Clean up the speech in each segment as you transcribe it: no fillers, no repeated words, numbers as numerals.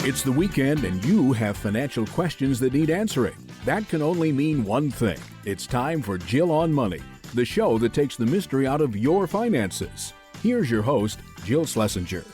It's the weekend and you have financial questions that need answering. That can only mean one thing. It's time for Jill on Money, the show that takes the mystery out of your finances. Here's your host, Jill Schlesinger.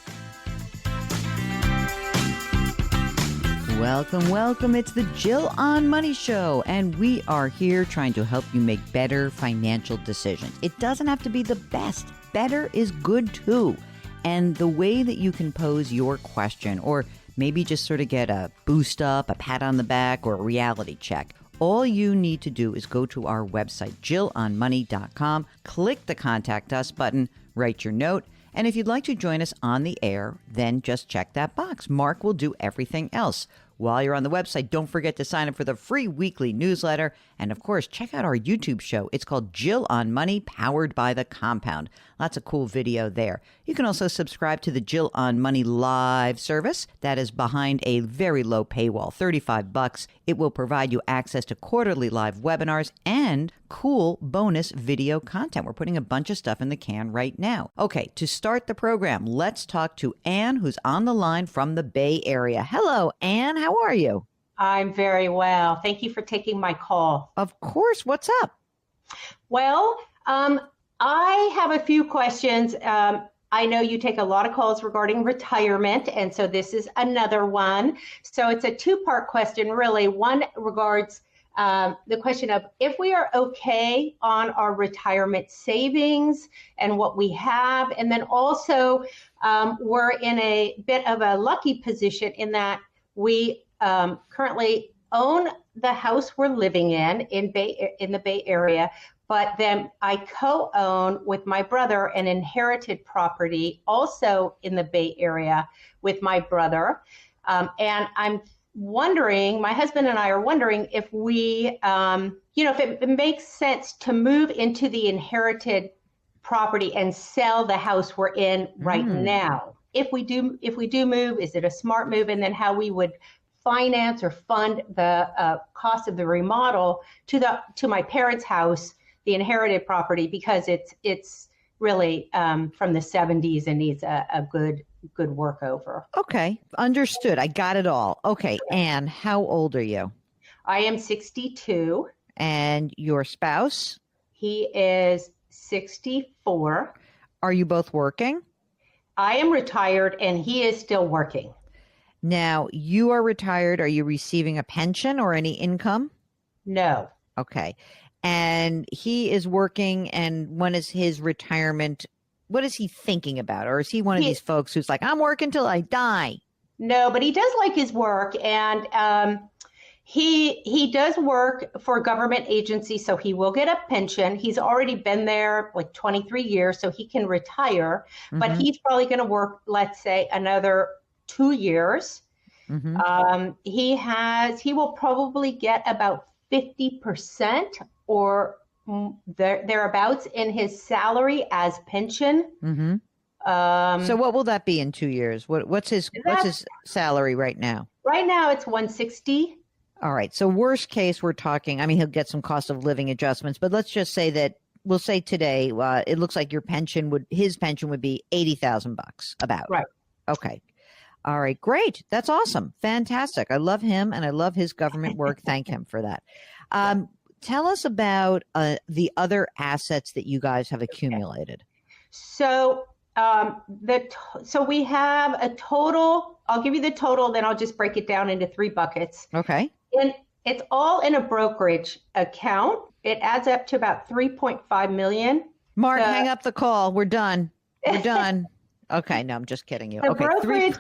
Welcome, welcome. It's the Jill on Money Show, and we are here trying to help you make better financial decisions. It doesn't have to be the best. Better is good too. And the way that you can pose your question, or maybe just sort of get a boost up, a pat on the back, or a reality check, all you need to do is go to our website, jillonmoney.com, click the Contact Us button, write your note, and if you'd like to join us on the air, then just check that box. Mark will do everything else. While you're on the website, don't forget to sign up for the free weekly newsletter. And of course, check out our YouTube show. It's called Jill on Money, powered by the Compound. Lots of cool video there. You can also subscribe to the Jill on Money live service. That is behind a very low paywall, $35. It will provide you access to quarterly live webinars and cool bonus video content. We're putting a bunch of stuff in the can right now. Okay, to start the program, let's talk to Anne, who's on the line from the Bay Area. Hello, Anne. How are you? I'm very well. Thank you for taking my call. Of course. What's up? Well, I have a few questions. I know you take a lot of calls regarding retirement, and so this is another one. So it's a two-part question, really. One regards the question of if we are okay on our retirement savings and what we have, and then also we're in a bit of a lucky position in that we currently own the house we're living in the Bay Area, but then I co-own with my brother an inherited property also in the Bay Area with my brother. And I'm wondering, my husband and I are wondering if we, if it makes sense to move into the inherited property and sell the house we're in right now. If we do move, is it a smart move? And then how we would finance or fund the cost of the remodel to my parents' house, the inherited property, because it's really from the 70s and needs a good workover. Okay, understood. I got it all. Okay, Anne, how old are you? I am 62. And your spouse? He is 64. Are you both working? I am retired and he is still working. Now, you are retired. Are you receiving a pension or any income? No. Okay. And he is working, and when is his retirement? What is he thinking about? Or is he one of these folks who's like, I'm working till I die? No, but he does like his work, and he does work for a government agency, so he will get a pension. He's already been there like 23 years, so he can retire, but he's probably going to work, let's say, another 2 years. He will probably get about 50% or thereabouts in his salary as pension. So what will that be in 2 years? What's his salary right now? Right now it's 160. All right. So worst case, we're talking, I mean, he'll get some cost of living adjustments, but let's just say that we'll say today, it looks like his pension would be $80,000 about. Right. Okay. All right. Great. That's awesome. Fantastic. I love him and I love his government work. Thank him for that. Tell us about the other assets that you guys have accumulated. So we have a total. I'll give you the total, then I'll just break it down into three buckets. Okay. And it's all in a brokerage account. It adds up to about $3.5 million. Mark, hang up the call. We're done. We're done. Okay. No, I'm just kidding you. Okay.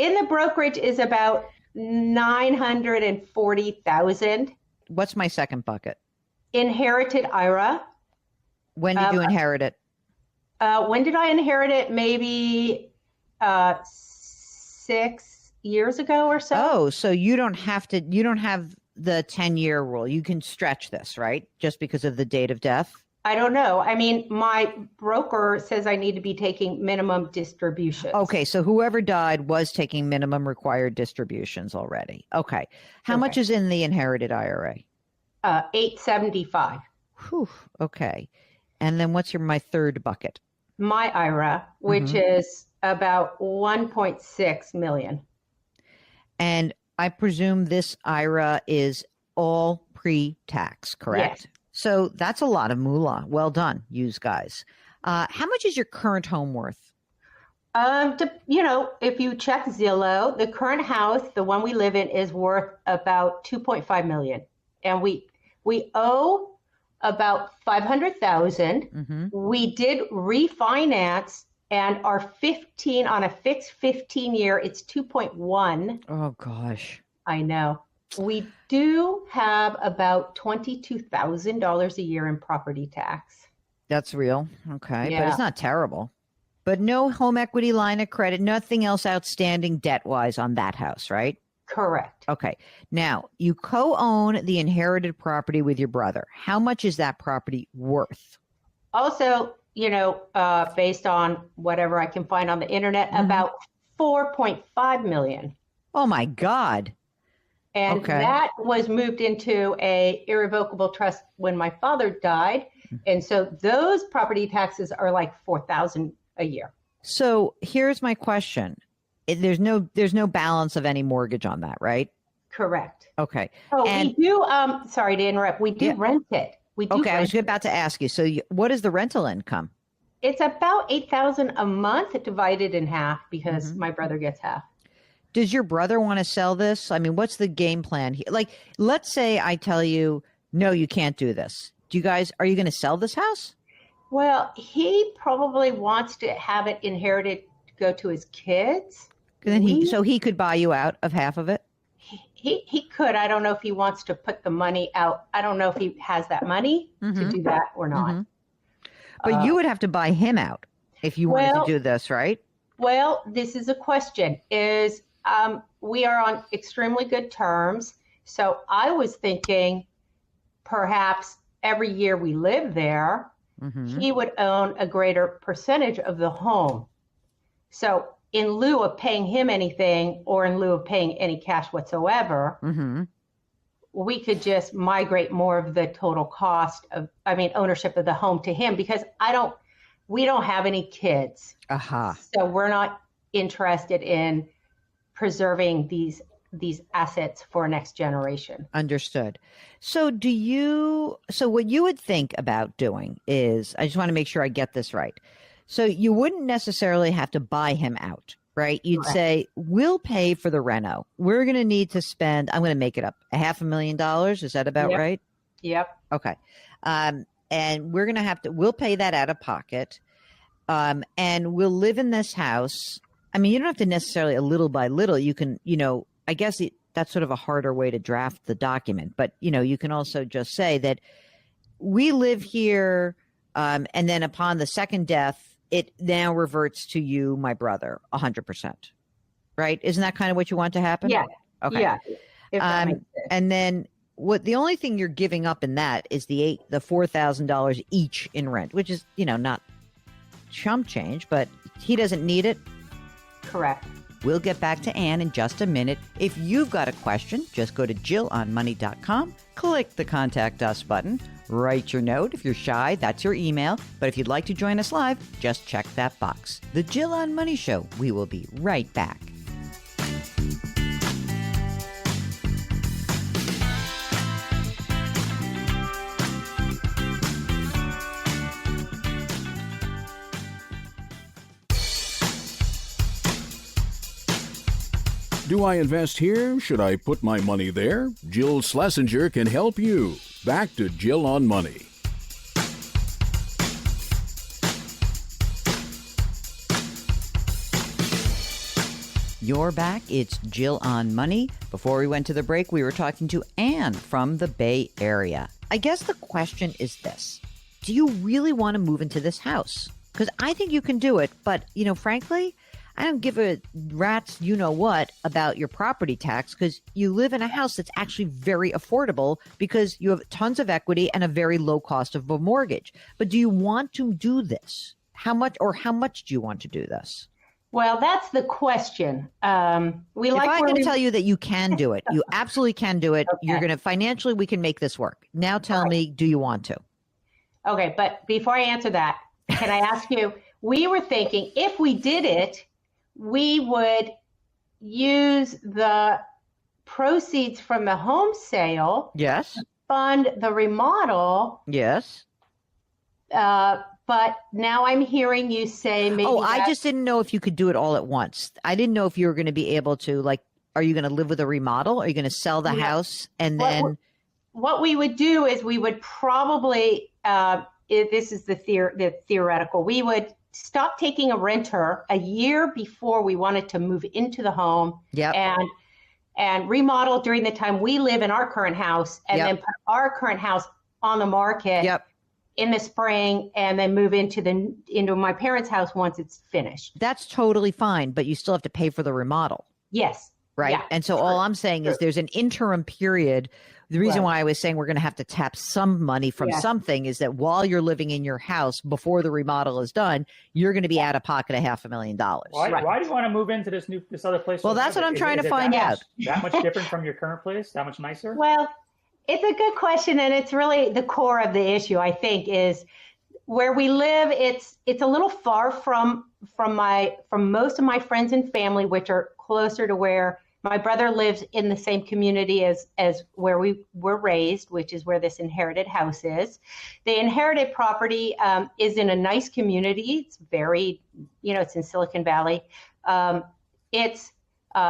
In the brokerage is about $940,000. What's my second bucket? Inherited IRA. When did you inherit it? When did I inherit it? Maybe 6 years ago or so. Oh, so you don't have the 10-year rule. You can stretch this, right? Just because of the date of death? I don't know. I mean, my broker says I need to be taking minimum distributions. Okay, so whoever died was taking minimum required distributions already. Okay. How much is in the inherited IRA? $875. Whew. Okay. And then what's my third bucket? My IRA, which is about $1.6 million. And I presume this IRA is all pre-tax, correct? Yes. So that's a lot of moolah. Well done, yous guys. How much is your current home worth? If you check Zillow, the current house, the one we live in, is worth about 2.5 million, and we owe about 500,000. Mm-hmm. We did refinance, and our 15 on a fixed 15-year, it's 2.1. Oh gosh. I know. We do have about $22,000 a year in property tax. That's real. Okay. But Yeah. it's not terrible. But no home equity line of credit, nothing else outstanding debt-wise on that house, right? Correct. Okay. Now, you co-own the inherited property with your brother. How much is that property worth? Also, based on whatever I can find on the internet, about 4.5 million. Oh my God. And Okay. that was moved into a irrevocable trust when my father died. And so those property taxes are like 4,000 a year. So here's my question. There's no balance of any mortgage on that, right? Correct. Okay. Oh, And- we do, sorry to interrupt, we do Yeah. rent it. We do Okay, I rent was about to ask you. So what is the rental income? It's about 8,000 a month divided in half because Mm-hmm. my brother gets half. Does your brother want to sell this? I mean, what's the game plan here? Like, let's say I tell you, no, you can't do this. Are you going to sell this house? Well, he probably wants to have it inherited to go to his kids. Then so he could buy you out of half of it? He could. I don't know if he wants to put the money out. I don't know if he has that money to do that or not. But you would have to buy him out if you wanted well- to do this, right? Well, this is a question. We are on extremely good terms. So I was thinking perhaps every year we live there, he would own a greater percentage of the home. So in lieu of paying him anything or in lieu of paying any cash whatsoever, we could just migrate more of the total cost ownership of the home to him because we don't have any kids. Aha. So we're not interested in preserving these assets for next generation. Understood. So what you would think about doing is, I just want to make sure I get this right. So you wouldn't necessarily have to buy him out, right? You'd Correct. say, we'll pay for the reno. We're going to need to spend, I'm going to make it up, $500,000. Is that about Yep. right? Yep. Okay. And we're going to we'll pay that out of pocket. And we'll live in this house. I mean, you don't have to necessarily a little by little. You can, I guess that's sort of a harder way to draft the document. But, you can also just say that we live here. And then upon the second death, it now reverts to you, my brother, 100%. Right? Isn't that kind of what you want to happen? Yeah. Okay. Yeah. If that makes sense. And then the only thing you're giving up in that is the $4,000 each in rent, which is, not chump change, but he doesn't need it. Correct. We'll get back to Ann in just a minute. If you've got a question, just go to JillOnMoney.com, click the Contact Us button, write your note. If you're shy, that's your email. But if you'd like to join us live, just check that box. The Jill on Money Show. We will be right back. Do I invest here? Should I put my money there? Jill Schlesinger can help you. Back to Jill on Money. You're back. It's Jill on Money. Before we went to the break, we were talking to Ann from the Bay Area. I guess the question is this. Do you really want to move into this house? Because I think you can do it. But, frankly, I don't give a rat's you-know-what about your property tax because you live in a house that's actually very affordable because you have tons of equity and a very low cost of a mortgage. But do you want to do this? How much do you want to do this? Well, that's the question. If I'm going to tell you that you can do it, you absolutely can do it. Okay. You're going to financially, we can make this work. Now tell me, do you want to? Okay, but before I answer that, can I ask you, we were thinking if we did it, we would use the proceeds from the home sale, Yes. fund the remodel. Yes. But now I'm hearing you say maybe. Oh, I just didn't know if you could do it all at once. I didn't know if you were going to be able to, like, are you going to live with a remodel? Are you going to sell the house and then? What we would do is we would probably, this is the theoretical, we would stop taking a renter a year before we wanted to move into the home. Yep. And remodel during the time we live in our current house, and then put our current house on the market. Yep. In the spring, and then move into my parents' house once it's finished. That's totally fine, but you still have to pay for the remodel. Yes. Right. Yeah. And so all I'm saying is there's an interim period. The reason why I was saying we're going to have to tap some money from something is that while you're living in your house before the remodel is done, you're going to be out of pocket $500,000. Why do you want to move into this other place? Well, that's what I'm trying to find out. That much different from your current place? That much nicer? Well, it's a good question, and it's really the core of the issue, I think, is where we live. It's a little far from most of my friends and family, which are closer to where my brother lives, in the same community as where we were raised, which is where this inherited house is. The inherited property is in a nice community. It's very, it's in Silicon Valley. It's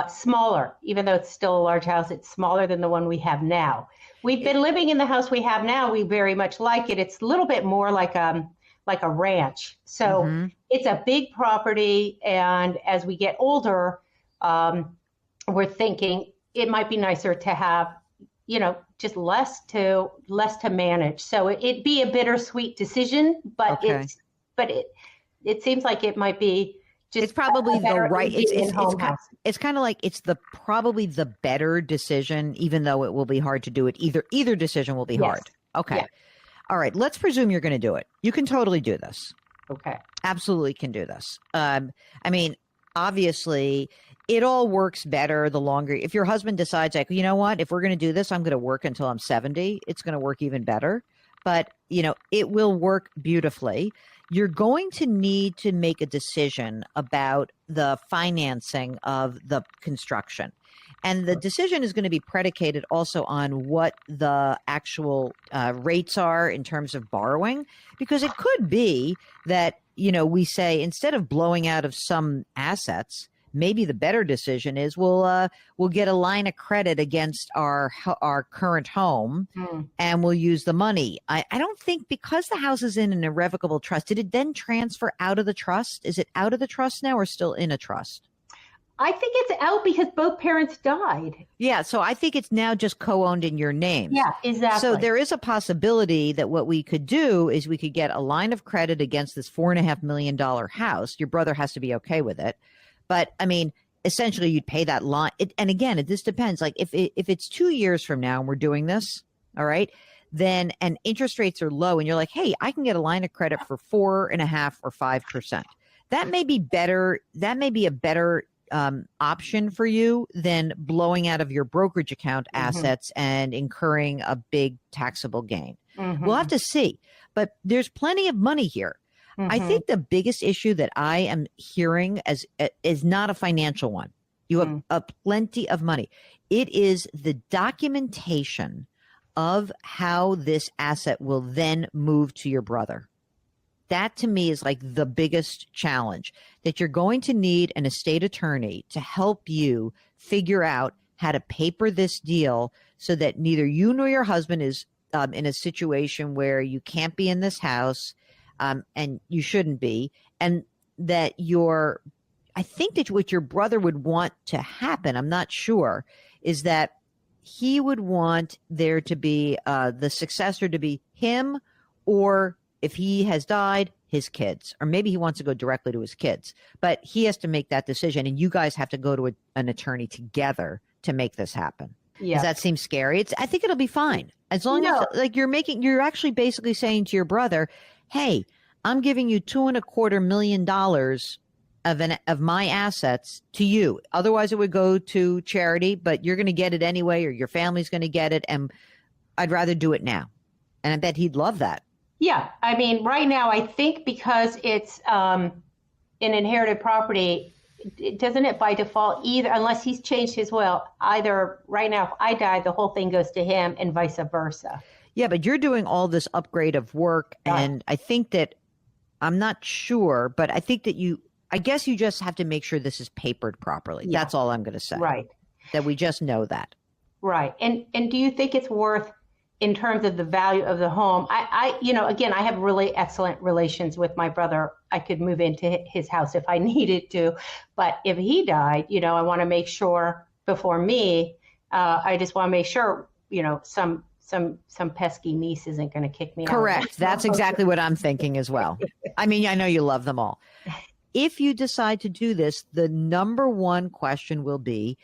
smaller, even though it's still a large house. It's smaller than the one we have now. We've been living in the house we have now. We very much like it. It's a little bit more like a ranch. So it's a big property. And as we get older, we're thinking it might be nicer to have, just less to manage. So it'd be a bittersweet decision, but it seems like it might be. It's probably the right. It's kind of like it's probably the better decision, even though it will be hard to do it. Either decision will be hard. Okay. Yeah. All right. Let's presume you're going to do it. You can totally do this. Okay. Absolutely can do this. I mean, obviously, it all works better the longer. If your husband decides, like, you know what, if we're going to do this, I'm going to work until I'm 70. It's going to work even better. But it will work beautifully. You're going to need to make a decision about the financing of the construction. And the decision is going to be predicated also on what the actual rates are in terms of borrowing, because it could be that, we say instead of blowing out of some assets, maybe the better decision is we'll get a line of credit against our current home and we'll use the money. I don't think, because the house is in an irrevocable trust, did it then transfer out of the trust? Is it out of the trust now or still in a trust? I think it's out because both parents died. Yeah, so I think it's now just co-owned in your name. Yeah, exactly. So there is a possibility that what we could do is we could get a line of credit against this $4.5 million house. Your brother has to be okay with it. But I mean, essentially you'd pay that line. And again, this depends. Like if it's 2 years from now and we're doing this, all right, then, and interest rates are low and you're like, hey, I can get a line of credit for 4.5% or 5%. That may be better. That may be a better option for you than blowing out of your brokerage account assets and incurring a big taxable gain. We'll have to see, but there's plenty of money here. I think the biggest issue that I am hearing is not a financial one. You have a plenty of money. It is the documentation of how this asset will then move to your brother. That to me is like the biggest challenge, that you're going to need an estate attorney to help you figure out how to paper this deal so that neither you nor your husband is in a situation where you can't be in this house. And you shouldn't be, and that I think that what your brother would want to happen, I'm not sure, is that he would want there to be the successor to be him, or if he has died, his kids, or maybe he wants to go directly to his kids, but he has to make that decision, and you guys have to go to an attorney together to make this happen. Yeah. Does that seem scary? I think it'll be fine. As long as like you're actually basically saying to your brother, hey, I'm giving you $2.25 million of my assets to you. Otherwise, it would go to charity, but you're going to get it anyway, or your family's going to get it, and I'd rather do it now. And I bet he'd love that. Yeah, I mean, right now, I think because it's an inherited property, doesn't it by default either, unless he's changed his will, either right now, if I die, the whole thing goes to him and vice versa. Yeah, but you're doing all this upgrade of work. Right. And I think that, I'm not sure, but I think that I guess you just have to make sure this is papered properly. Yeah. That's all I'm going to say. Right. That we just know that. Right. And do you think it's worth, in terms of the value of the home? Again, I have really excellent relations with my brother. I could move into his house if I needed to, but if he died, I want to make sure before me, I just want to make sure, some pesky niece isn't going to kick me out. Correct. That's exactly what I'm thinking as well. I mean, I know you love them all. If you decide to do this, the number one question will be,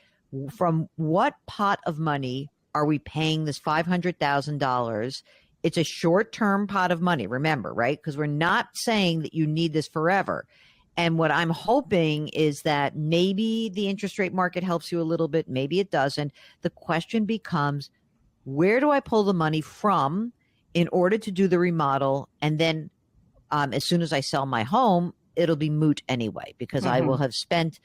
from what pot of money are we paying this $500,000? It's a short-term pot of money, remember, right? Because we're not saying that you need this forever. And what I'm hoping is that maybe the interest rate market helps you a little bit, maybe it doesn't. The question becomes, where do I pull the money from in order to do the remodel? And then as soon as I sell my home, it'll be moot anyway, because I will have spent,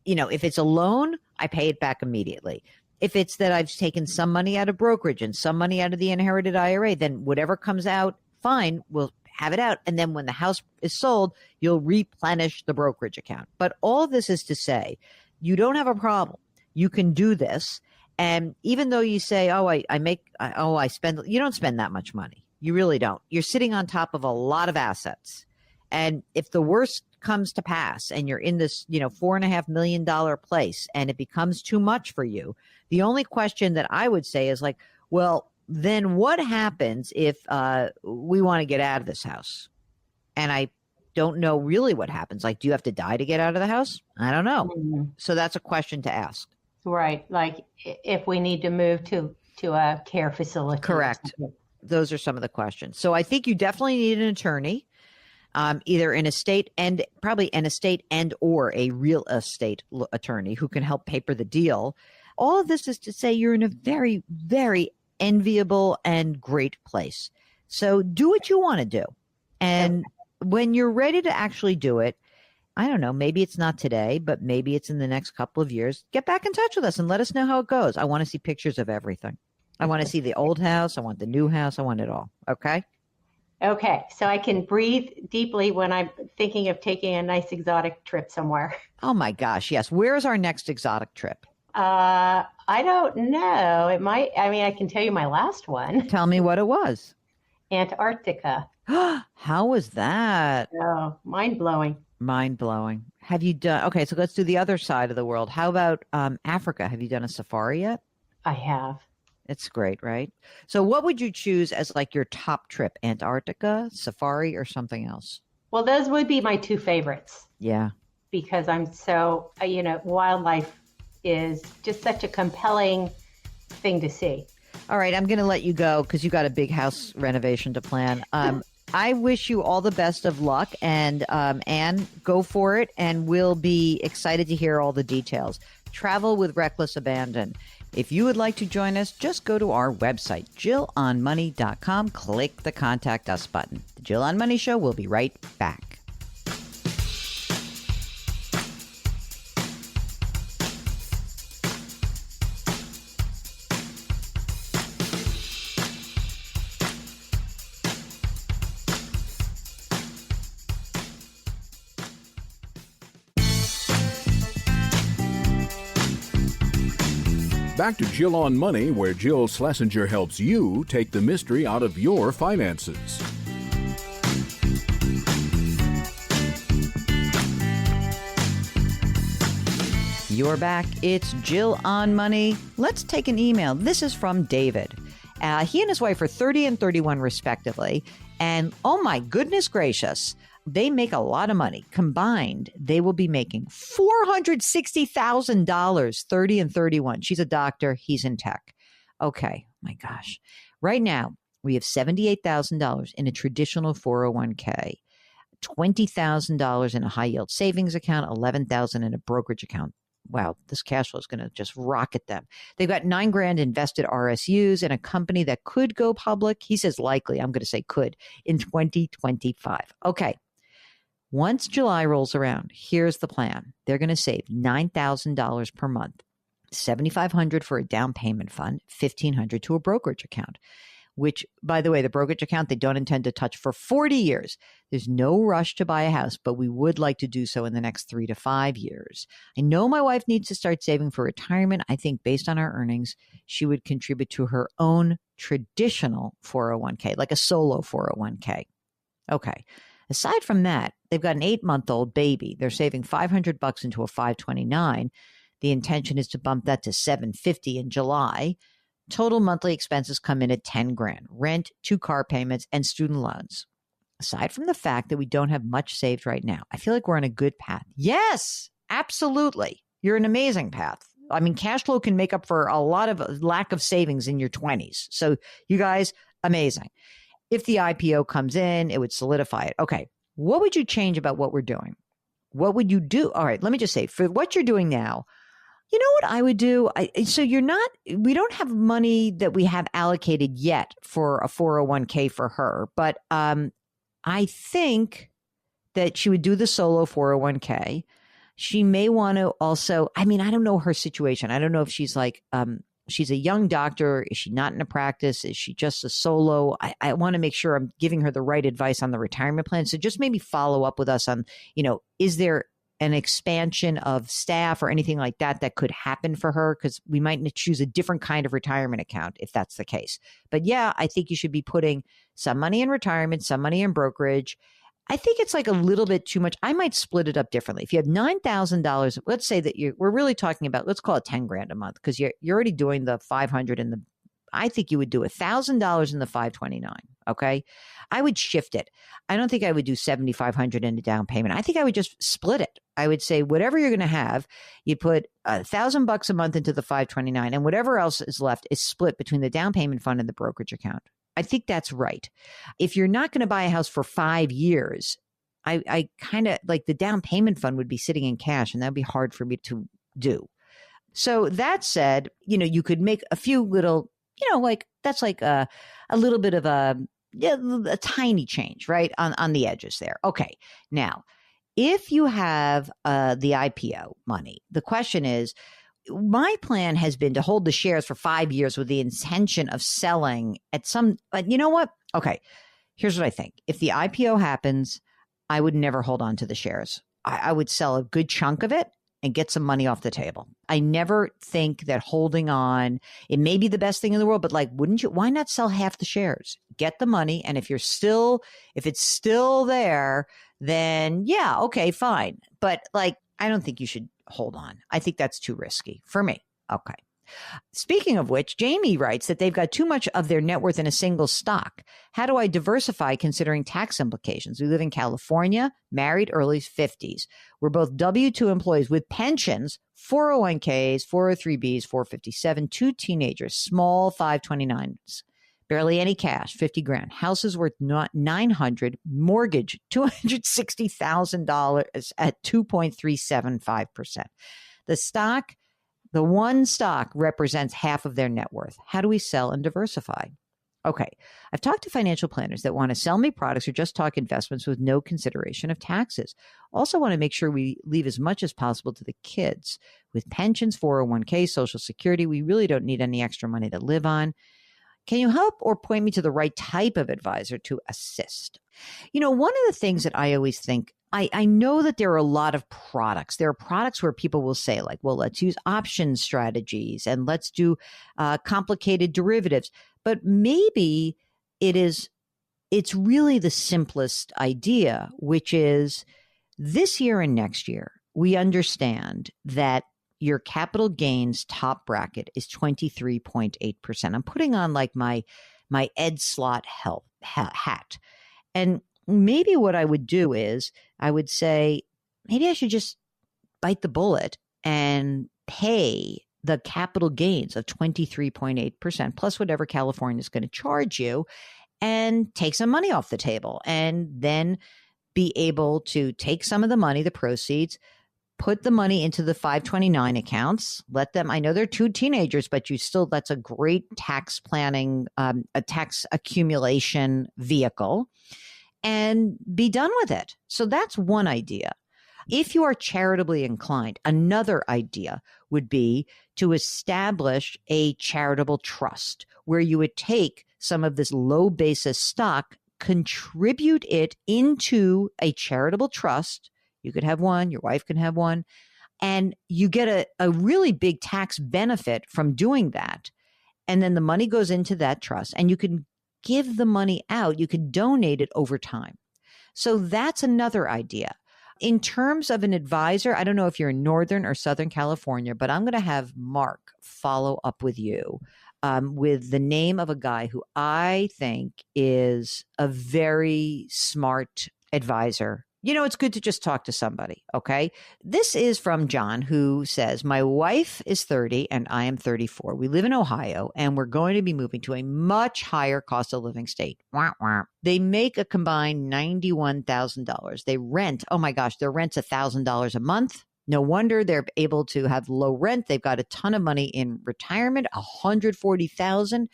if it's a loan, I pay it back immediately. If it's that I've taken some money out of brokerage and some money out of the inherited IRA, then whatever comes out, fine, we'll have it out. And then when the house is sold, you'll replenish the brokerage account. But all of this is to say, you don't have a problem. You can do this. And even though you say, I spend, you don't spend that much money. You really don't. You're sitting on top of a lot of assets. And if the worst comes to pass and you're in this, $4.5 million place and it becomes too much for you, the only question that I would say is like, well, then what happens if we want to get out of this house? And I don't know really what happens. Like, do you have to die to get out of the house? I don't know. Mm-hmm. So that's a question to ask. Right. Like if we need to move to a care facility. Correct. Those are some of the questions. So I think you definitely need an attorney, either an estate and or a real estate attorney who can help paper the deal. All of this is to say you're in a very, very enviable and great place. So do what you want to do. And when you're ready to actually do it, I don't know, maybe it's not today, but maybe it's in the next couple of years. Get back in touch with us and let us know how it goes. I want to see pictures of everything. I want to see the old house. I want the new house. I want it all. Okay? Okay. So I can breathe deeply when I'm thinking of taking a nice exotic trip somewhere. Oh my gosh. Yes. Where's our next exotic trip? I don't know. It might, I can tell you my last one. Tell me what it was. Antarctica. How was that? Oh, mind blowing. Mind blowing. Have you done, okay, so let's do the other side of the world. How about Africa? Have you done a safari yet? I have. It's great, right? So what would you choose as like your top trip? Antarctica, safari, or something else? Well, those would be my two favorites. Yeah. Because I'm so, wildlife is just such a compelling thing to see. All right, I'm going to let you go because you got a big house renovation to plan. I wish you all the best of luck, and Anne, go for it, and we'll be excited to hear all the details. Travel with reckless abandon. If you would like to join us, just go to our website, JillOnMoney.com. Click the Contact Us button. The Jill on Money Show will be right back. Back to Jill on Money, where Jill Schlesinger helps you take the mystery out of your finances. You're back. It's Jill on Money. Let's take an email. This is from David. He and his wife are 30 and 31 respectively. And oh my goodness gracious, they make a lot of money. Combined, they will be making $460,000, 30 and 31. She's a doctor. He's in tech. Okay. My gosh. Right now, we have $78,000 in a traditional 401k, $20,000 in a high yield savings account, $11,000 in a brokerage account. Wow, this cash flow is going to just rocket them. They've got $9,000 invested RSUs in a company that could go public. He says likely. I'm going to say could in 2025. Okay. Once July rolls around, here's the plan. They're going to save $9,000 per month, $7,500 for a down payment fund, $1,500 to a brokerage account, which, by the way, the brokerage account they don't intend to touch for 40 years. There's no rush to buy a house, but we would like to do so in the next 3 to 5 years. I know my wife needs to start saving for retirement. I think based on our earnings, she would contribute to her own traditional 401k, like a solo 401k. Okay. Aside from that, they've got an 8-month-old baby. They're saving $500 into a 529. The intention is to bump that to $750 in July. Total monthly expenses come in at $10,000, rent, 2 car payments, and student loans. Aside from the fact that we don't have much saved right now, I feel like we're on a good path. Yes, absolutely. You're an amazing path. I mean, cash flow can make up for a lot of lack of savings in your 20s. So you guys, amazing. If the IPO comes in, it would solidify it. Okay, what would you change about what we're doing? What would you do? All right, let me just say, for what you're doing now, you know what I would do? We don't have money that we have allocated yet for a 401k for her, but I think that she would do the solo 401k. She may want to also, I mean, I don't know her situation. I don't know if she's like, she's a young doctor. Is she not in a practice? Is she just a solo? I want to make sure I'm giving her the right advice on the retirement plan. So just maybe follow up with us on, is there an expansion of staff or anything like that that could happen for her? Because we might choose a different kind of retirement account if that's the case. But yeah, I think you should be putting some money in retirement, some money in brokerage. I think it's like a little bit too much. I might split it up differently. If you have $9,000, let's say that we're really talking about, let's call it $10,000 a month, because you're already doing the 500 in the, I think you would do $1,000 in the 529. Okay. I would shift it. I don't think I would do 7,500 in a down payment. I think I would just split it. I would say whatever you're going to have, you put $1,000 a month into the 529, and whatever else is left is split between the down payment fund and the brokerage account. I think that's right. If you're not going to buy a house for 5 years, I kind of like the down payment fund would be sitting in cash, and that'd be hard for me to do. So that said, you could make a few little, like that's like a little bit of a tiny change, right? On the edges there. Okay. Now, if you have the IPO money, the question is, my plan has been to hold the shares for 5 years with the intention of selling at some, but you know what? Okay. Here's what I think. If the IPO happens, I would never hold on to the shares. I would sell a good chunk of it and get some money off the table. I never think that holding on, it may be the best thing in the world, but like, wouldn't you, why not sell half the shares? Get the money. And if it's still there, then yeah, okay, fine. But like, I don't think you should hold on. I think that's too risky for me. Okay. Speaking of which, Jamie writes that they've got too much of their net worth in a single stock. How do I diversify considering tax implications? We live in California, married, early 50s. We're both W-2 employees with pensions, 401ks, 403bs, 457, 2 teenagers, small 529s. Barely any cash, $50,000. House is worth $900, mortgage $260,000 at 2.375%. The one stock represents half of their net worth. How do we sell and diversify? Okay, I've talked to financial planners that want to sell me products or just talk investments with no consideration of taxes. Also want to make sure we leave as much as possible to the kids. With pensions, 401k, Social Security, we really don't need any extra money to live on. Can you help or point me to the right type of advisor to assist? One of the things that I always think, I know that there are a lot of products. There are products where people will say like, well, let's use option strategies and let's do complicated derivatives. But maybe it's really the simplest idea, which is this year and next year, we understand that your capital gains top bracket is 23.8%. I'm putting on like my Ed Slott hat. And maybe what I would do is I would say, maybe I should just bite the bullet and pay the capital gains of 23.8% plus whatever California is going to charge you and take some money off the table, and then be able to take some of the money, the proceeds, put the money into the 529 accounts, let them, I know they're 2 teenagers, but that's a great tax planning, a tax accumulation vehicle. and be done with it. So that's one idea. If you are charitably inclined, another idea would be to establish a charitable trust where you would take some of this low basis stock, contribute it into a charitable trust. You could have one, your wife can have one, and you get a really big tax benefit from doing that. And then the money goes into that trust and you can give the money out. You could donate it over time. So that's another idea. In terms of an advisor, I don't know if you're in Northern or Southern California, but I'm going to have Mark follow up with you with the name of a guy who I think is a very smart advisor. You know, it's good to just talk to somebody, okay? This is from John, who says, my wife is 30 and I am 34. We live in Ohio and we're going to be moving to a much higher cost of living state. Wah, wah. They make a combined $91,000. They rent, oh my gosh, their rent's $1,000 a month. No wonder they're able to have low rent. They've got a ton of money in retirement, $140,000,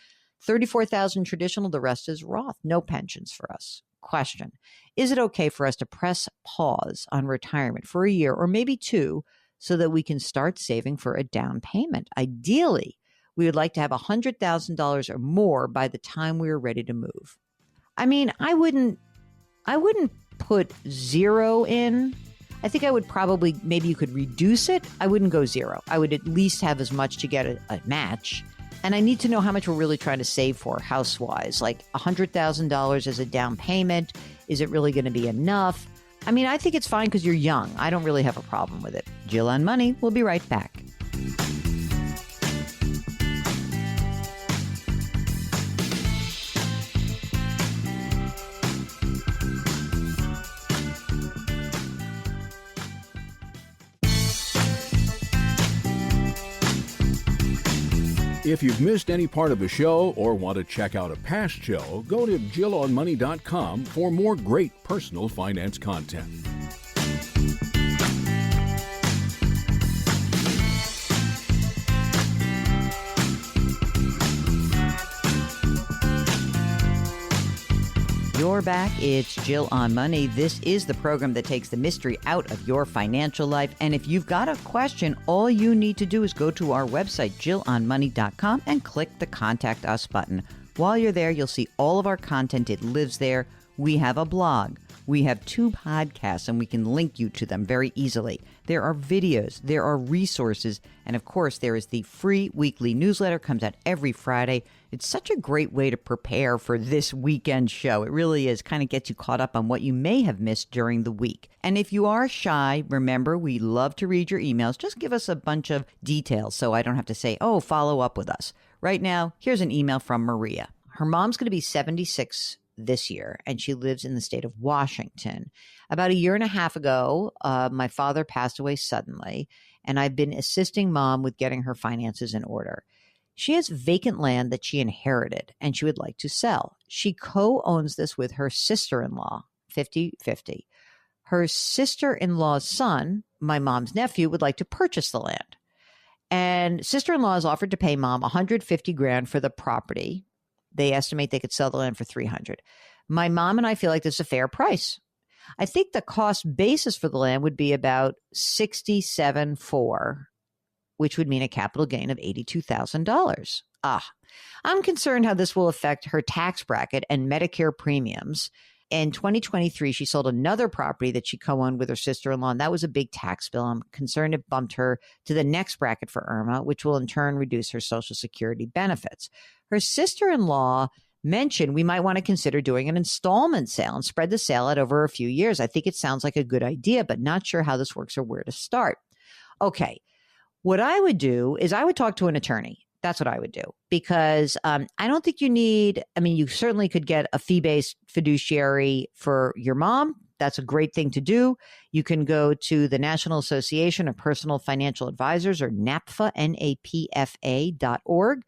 $34,000 traditional. The rest is Roth. No pensions for us. Question. Is it okay for us to press pause on retirement for a year or maybe two so that we can start saving for a down payment? Ideally, we would like to have $100,000 or more by the time we are ready to move. I mean, I wouldn't put zero in. I think I would probably, maybe you could reduce it. I wouldn't go zero. I would at least have as much to get a match. And I need to know how much we're really trying to save for house-wise, like $100,000 as a down payment. Is it really going to be enough? I mean, I think it's fine because you're young. I don't really have a problem with it. Jill on Money. We'll be right back. If you've missed any part of a show or want to check out a past show, go to JillOnMoney.com for more great personal finance content. You're back. It's Jill on Money. This is the program that takes the mystery out of your financial life. And if you've got a question, all you need to do is go to our website, JillOnMoney.com, and click the Contact Us button. While you're there, you'll see all of our content. It lives there. We have a blog. We have 2 podcasts, and we can link you to them very easily. There are videos, there are resources, and of course, there is the free weekly newsletter, comes out every Friday. It's such a great way to prepare for this weekend show. It really is. Kind of gets you caught up on what you may have missed during the week. And if you are shy, remember, we love to read your emails. Just give us a bunch of details so I don't have to say, oh, follow up with us. Right now, here's an email from Maria. Her mom's going to be 76 this year, and she lives in the state of Washington. About a year and a half ago, my father passed away suddenly, and I've been assisting mom with getting her finances in order. She has vacant land that she inherited, and she would like to sell. She co-owns this with her sister-in-law, 50-50. Her sister-in-law's son, my mom's nephew, would like to purchase the land. And sister-in-law has offered to pay mom $150,000 for the property. They estimate they could sell the land for $300,000. My mom and I feel like this is a fair price. I think the cost basis for the land would be about $67,400, which would mean a capital gain of $82,000. I'm concerned how this will affect her tax bracket and Medicare premiums. In 2023, she sold another property that she co-owned with her sister-in-law, and that was a big tax bill. I'm concerned it bumped her to the next bracket for Irma, which will in turn reduce her Social Security benefits. Her sister-in-law mentioned we might want to consider doing an installment sale and spread the sale out over a few years. I think it sounds like a good idea, but not sure how this works or where to start. Okay, what I would do is I would talk to an attorney. That's what I would do, because I don't think you need, you certainly could get a fee-based fiduciary for your mom. That's a great thing to do. You can go to the National Association of Personal Financial Advisors, or NAPFA, NAPFA.org.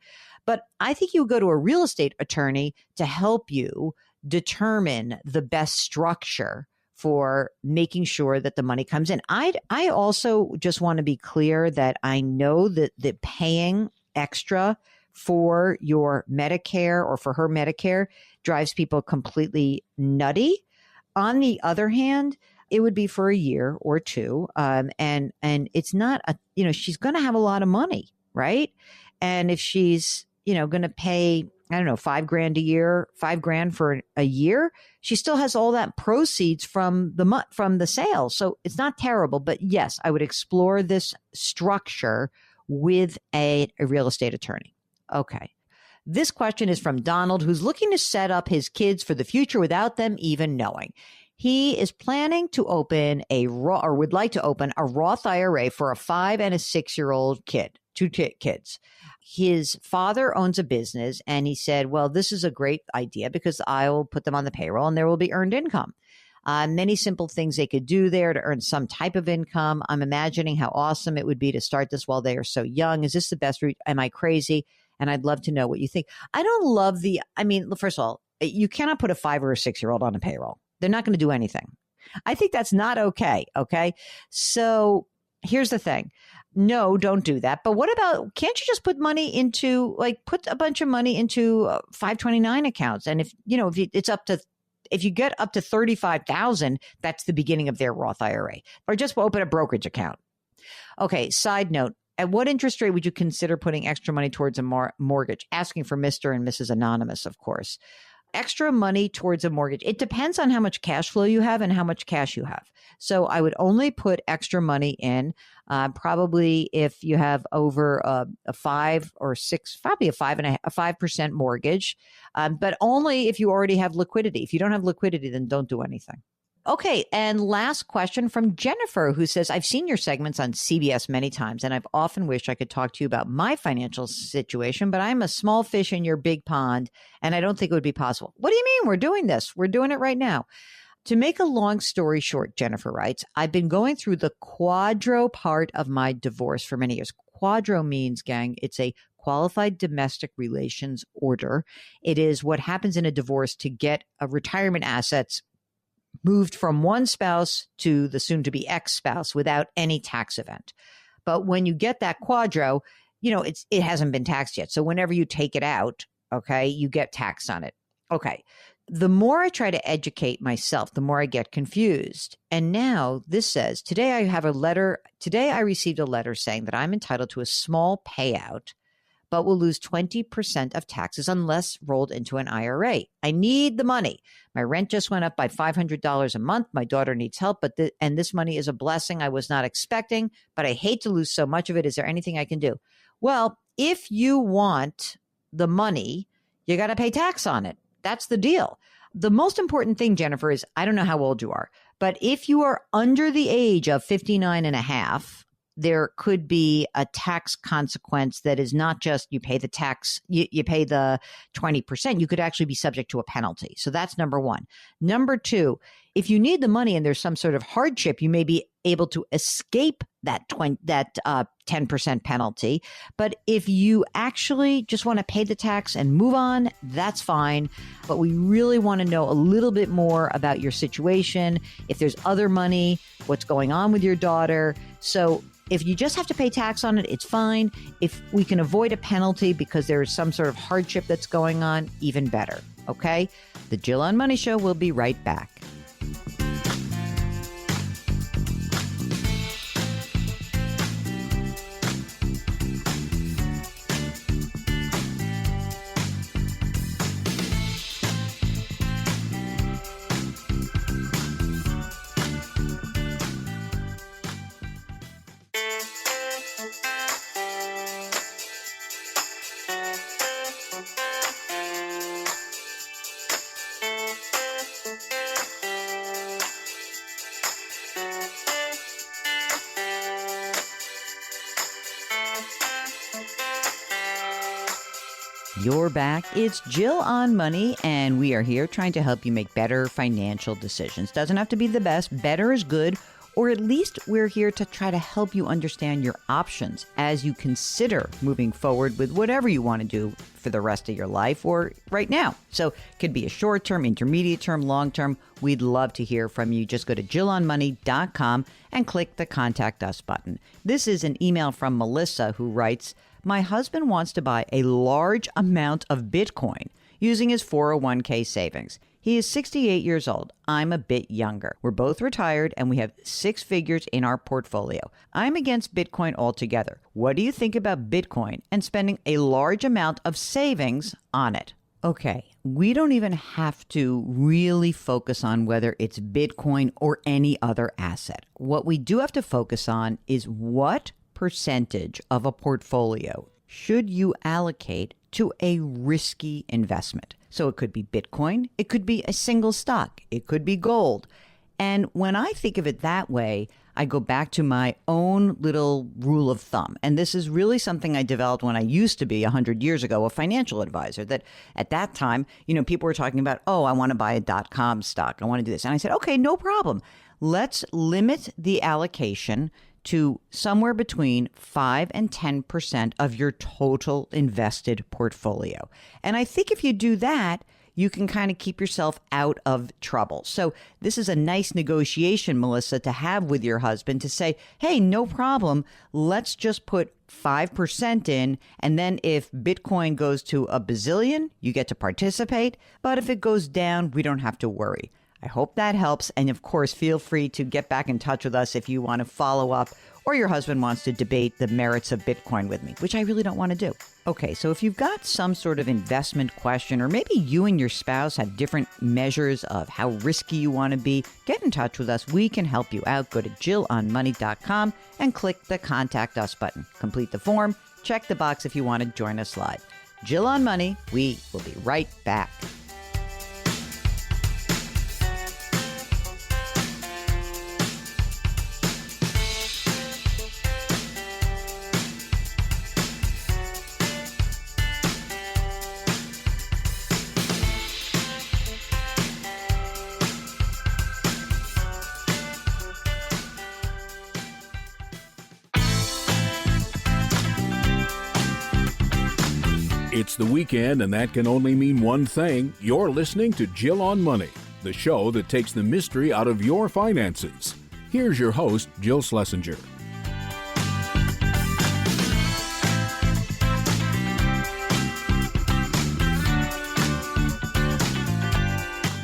But I think you would go to a real estate attorney to help you determine the best structure for making sure that the money comes in. I also just want to be clear that I know that the paying extra for your Medicare or for her Medicare drives people completely nutty. On the other hand, it would be for a year or two. And it's not she's going to have a lot of money, right? And if she's, going to pay, I don't know, $5,000 a year, $5,000 for a year, she still has all that proceeds from the sale. So it's not terrible, but yes, I would explore this structure with a real estate attorney. Okay. This question is from Donald, who's looking to set up his kids for the future without them even knowing. He is planning to open would like to open a Roth IRA for a 5 and a 6-year-old kid, two kids. His father owns a business, and he said, well, this is a great idea because I will put them on the payroll and there will be earned income. Many simple things they could do there to earn some type of income. I'm imagining how awesome it would be to start this while they are so young. Is this the best route? Am I crazy? And I'd love to know what you think. I don't love first of all, you cannot put a 5 or a 6-year-old on a payroll. They're not going to do anything. I think that's not okay. Okay. So here's the thing. No, don't do that. But what about, can't you just put money into, put a bunch of money into 529 accounts? And if you get up to 35,000, that's the beginning of their Roth IRA, or just open a brokerage account. Okay. Side note. At what interest rate would you consider putting extra money towards a mortgage? Asking for Mr. and Mrs. Anonymous, of course. Extra money towards a mortgage. It depends on how much cash flow you have and how much cash you have. So I would only put extra money in, probably if you have over a 5 or 6, probably a 5% mortgage, but only if you already have liquidity. If you don't have liquidity, then don't do anything. Okay, and last question from Jennifer, who says, I've seen your segments on CBS many times, and I've often wished I could talk to you about my financial situation, but I'm a small fish in your big pond, and I don't think it would be possible. What do you mean? We're doing this. We're doing it right now. To make a long story short, Jennifer writes, I've been going through the quadro part of my divorce for many years. Quadro means, gang, it's a qualified domestic relations order. It is what happens in a divorce to get a retirement assets moved from one spouse to the soon-to-be ex-spouse without any tax event. But when you get that quadro, it hasn't been taxed yet. So whenever you take it out, okay, you get taxed on it. Okay. The more I try to educate myself, the more I get confused. And now this says, today I received a letter saying that I'm entitled to a small payout, but will lose 20% of taxes unless rolled into an IRA. I need the money. My rent just went up by $500 a month. My daughter needs help, and this money is a blessing I was not expecting, but I hate to lose so much of it. Is there anything I can do? Well, if you want the money, you got to pay tax on it. That's the deal. The most important thing, Jennifer, is I don't know how old you are, but if you are under the age of 59 and a half, there could be a tax consequence that is not just you pay the tax, you pay the 20%. You could actually be subject to a penalty. So that's number one. Number two, if you need the money and there's some sort of hardship, you may be able to escape that 10% penalty. But if you actually just want to pay the tax and move on, that's fine. But we really want to know a little bit more about your situation. If there's other money, what's going on with your daughter. So if you just have to pay tax on it, it's fine. If we can avoid a penalty because there is some sort of hardship that's going on, even better. Okay? The Jill on Money Show will be right back. You're back. It's Jill on Money, and we are here trying to help you make better financial decisions. Doesn't have to be the best. Better is good, or at least we're here to try to help you understand your options as you consider moving forward with whatever you want to do for the rest of your life or right now. So it could be a short term, intermediate term, long term. We'd love to hear from you. Just go to JillOnMoney.com and click the Contact Us button. This is an email from Melissa, who writes, my husband wants to buy a large amount of Bitcoin using his 401k savings. He is 68 years old. I'm a bit younger. We're both retired and we have 6 figures in our portfolio. I'm against Bitcoin altogether. What do you think about Bitcoin and spending a large amount of savings on it? Okay, we don't even have to really focus on whether it's Bitcoin or any other asset. What we do have to focus on is what percentage of a portfolio should you allocate to a risky investment. So it could be Bitcoin, it could be a single stock, it could be gold. And when I think of it that way, I go back to my own little rule of thumb. And this is really something I developed when I used to be 100 years ago a financial advisor. That at that time, people were talking about, oh, I want to buy a .com stock. I want to do this. And I said, okay, no problem. Let's limit the allocation to somewhere between 5 and 10% of your total invested portfolio. And I think if you do that, you can kind of keep yourself out of trouble. So this is a nice negotiation, Melissa, to have with your husband to say, hey, no problem. Let's just put 5% in. And then if Bitcoin goes to a bazillion, you get to participate. But if it goes down, we don't have to worry. I hope that helps. And of course, feel free to get back in touch with us if you want to follow up or your husband wants to debate the merits of Bitcoin with me, which I really don't want to do. Okay, so if you've got some sort of investment question, or maybe you and your spouse have different measures of how risky you want to be, get in touch with us. We can help you out. Go to JillOnMoney.com and click the Contact Us button. Complete the form. Check the box if you want to join us live. Jill on Money. We will be right back. It's the weekend, and that can only mean one thing. You're listening to Jill on Money, the show that takes the mystery out of your finances. Here's your host, Jill Schlesinger.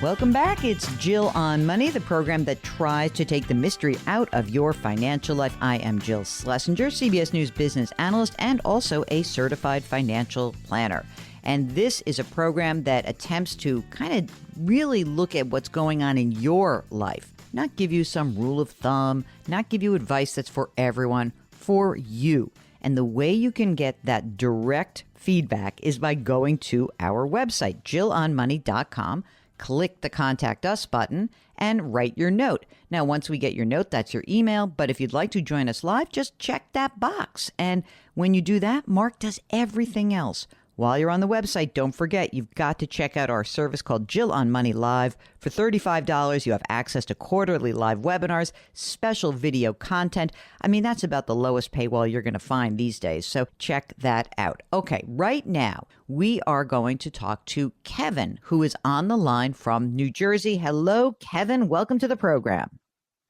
Welcome back. It's Jill on Money, the program that tries to take the mystery out of your financial life. I am Jill Schlesinger, CBS News business analyst and also a certified financial planner. And this is a program that attempts to kind of really look at what's going on in your life, not give you some rule of thumb, not give you advice that's for everyone, for you. And the way you can get that direct feedback is by going to our website, JillOnMoney.com. Click the Contact Us button and write your note. Now, once we get your note, that's your email. But if you'd like to join us live, just check that box. And when you do that, Mark does everything else. While you're on the website, don't forget, you've got to check out our service called Jill on Money Live. For $35, you have access to quarterly live webinars, special video content. I mean, that's about the lowest paywall you're going to find these days. So check that out. Okay, right now, we are going to talk to Kevin, who is on the line from New Jersey. Hello, Kevin. Welcome to the program.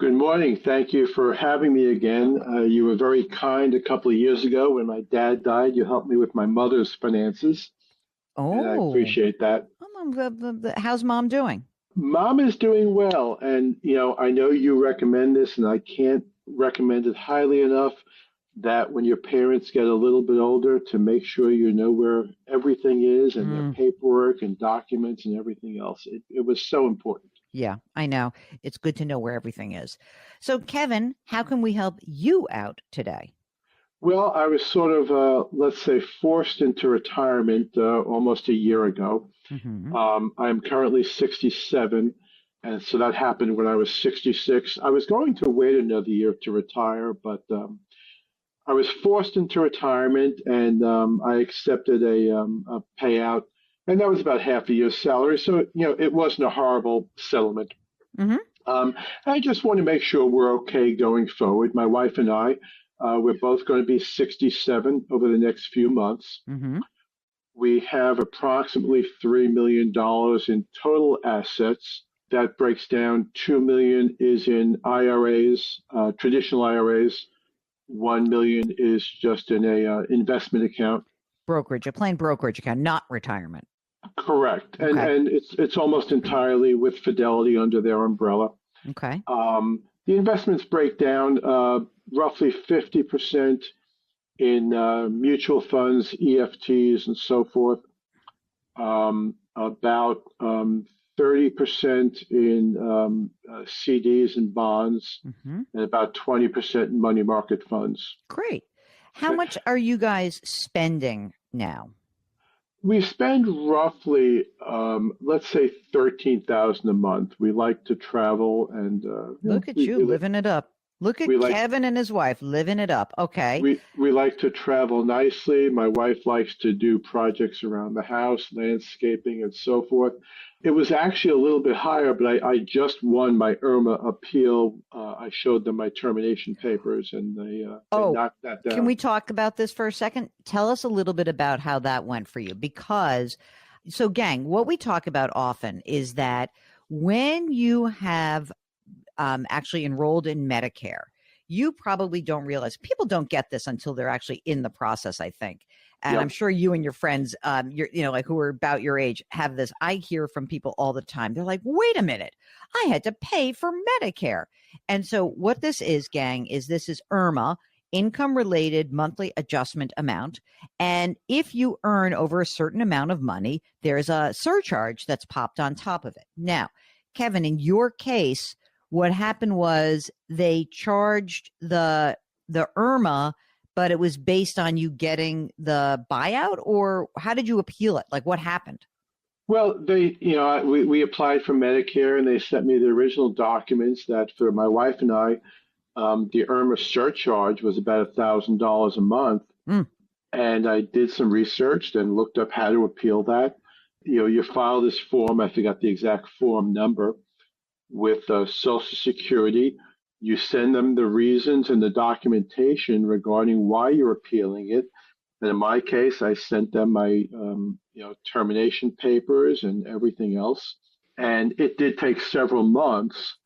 Good morning. Thank you for having me again. You were very kind a couple of years ago when my dad died. You helped me with my mother's finances. Oh, and I appreciate that. How's Mom doing? Mom is doing well. And, I know you recommend this, and I can't recommend it highly enough, that when your parents get a little bit older, to make sure you know where everything is and their paperwork and documents and everything else. It was so important. Yeah, I know. It's good to know where everything is. So, Kevin, how can we help you out today? Well, I was sort of, let's say, forced into retirement almost a year ago. Mm-hmm. I'm currently 67, and so that happened when I was 66. I was going to wait another year to retire, but I was forced into retirement, and I accepted a payout. And that was about half a year's salary. So, it wasn't a horrible settlement. Mm-hmm. I just want to make sure we're okay going forward. My wife and I, we're both going to be 67 over the next few months. Mm-hmm. We have approximately $3 million in total assets. That breaks down. $2 million is in IRAs, traditional IRAs. $1 million is just in a investment account. Brokerage, a plain brokerage account, not retirement. Correct. Okay. And it's almost entirely with Fidelity under their umbrella. Okay. The investments break down roughly 50% in mutual funds, EFTs, and so forth. About 30% in CDs and bonds, Mm-hmm. and about 20% in money market funds. Great. How much are you guys spending now? We spend roughly, let's say, 13,000 a month. We like to travel, and Look at you living it up. Look at we like Kevin and his wife living it up. Okay. we like to travel nicely. My wife likes to do projects around the house, landscaping, and so forth. It was actually a little bit higher, but I just won my Irma appeal. I showed them my termination papers, and they knocked that down. Can we talk about this for a second? Tell us a little bit about how that went for you. Because, so gang, what we talk about often is that when you have actually enrolled in Medicare, you probably don't realize, people don't get this until they're actually in the process, I think. And Yep. I'm sure you and your friends, like who are about your age, have this. I hear from people all the time. They're like, wait a minute, I had to pay for Medicare. And so what this is, gang, is this is IRMA, income related monthly adjustment amount. And if you earn over a certain amount of money, there's a surcharge that's popped on top of it. Now, Kevin, in your case, what happened was they charged the IRMA, but it was based on you getting the buyout, or how did you appeal it? Like, what happened? Well, we applied for Medicare, and they sent me the original documents that for my wife and I, the IRMA surcharge was about $1,000 a month. Mm. And I did some research and looked up how to appeal that. You file this form, I forgot the exact form number, with Social Security. You send them the reasons and the documentation regarding why you're appealing it. And in my case, I sent them my termination papers and everything else. And it did take several months,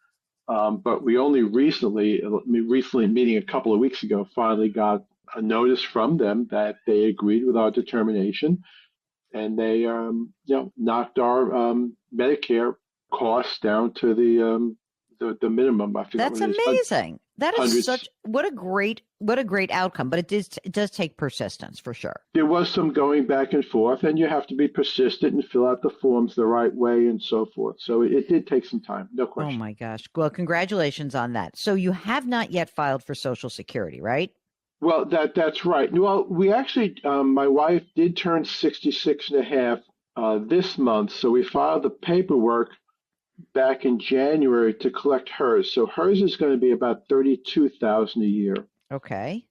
but we only recently meeting a couple of weeks ago, finally got a notice from them that they agreed with our determination, and they knocked our Medicare costs down to the minimum. I forget. That's amazing. That is hundreds. what a great outcome. But it does take persistence for sure. There was some going back and forth, and you have to be persistent and fill out the forms the right way and so forth. So it did take some time, no question. Oh my gosh. Well, congratulations on that. So you have not yet filed for Social Security, right? Well, that's right. Well, we actually, my wife did turn 66 and a half this month, so we filed the paperwork back in January to collect hers. So hers is going to be about 32,000 a year. Okay.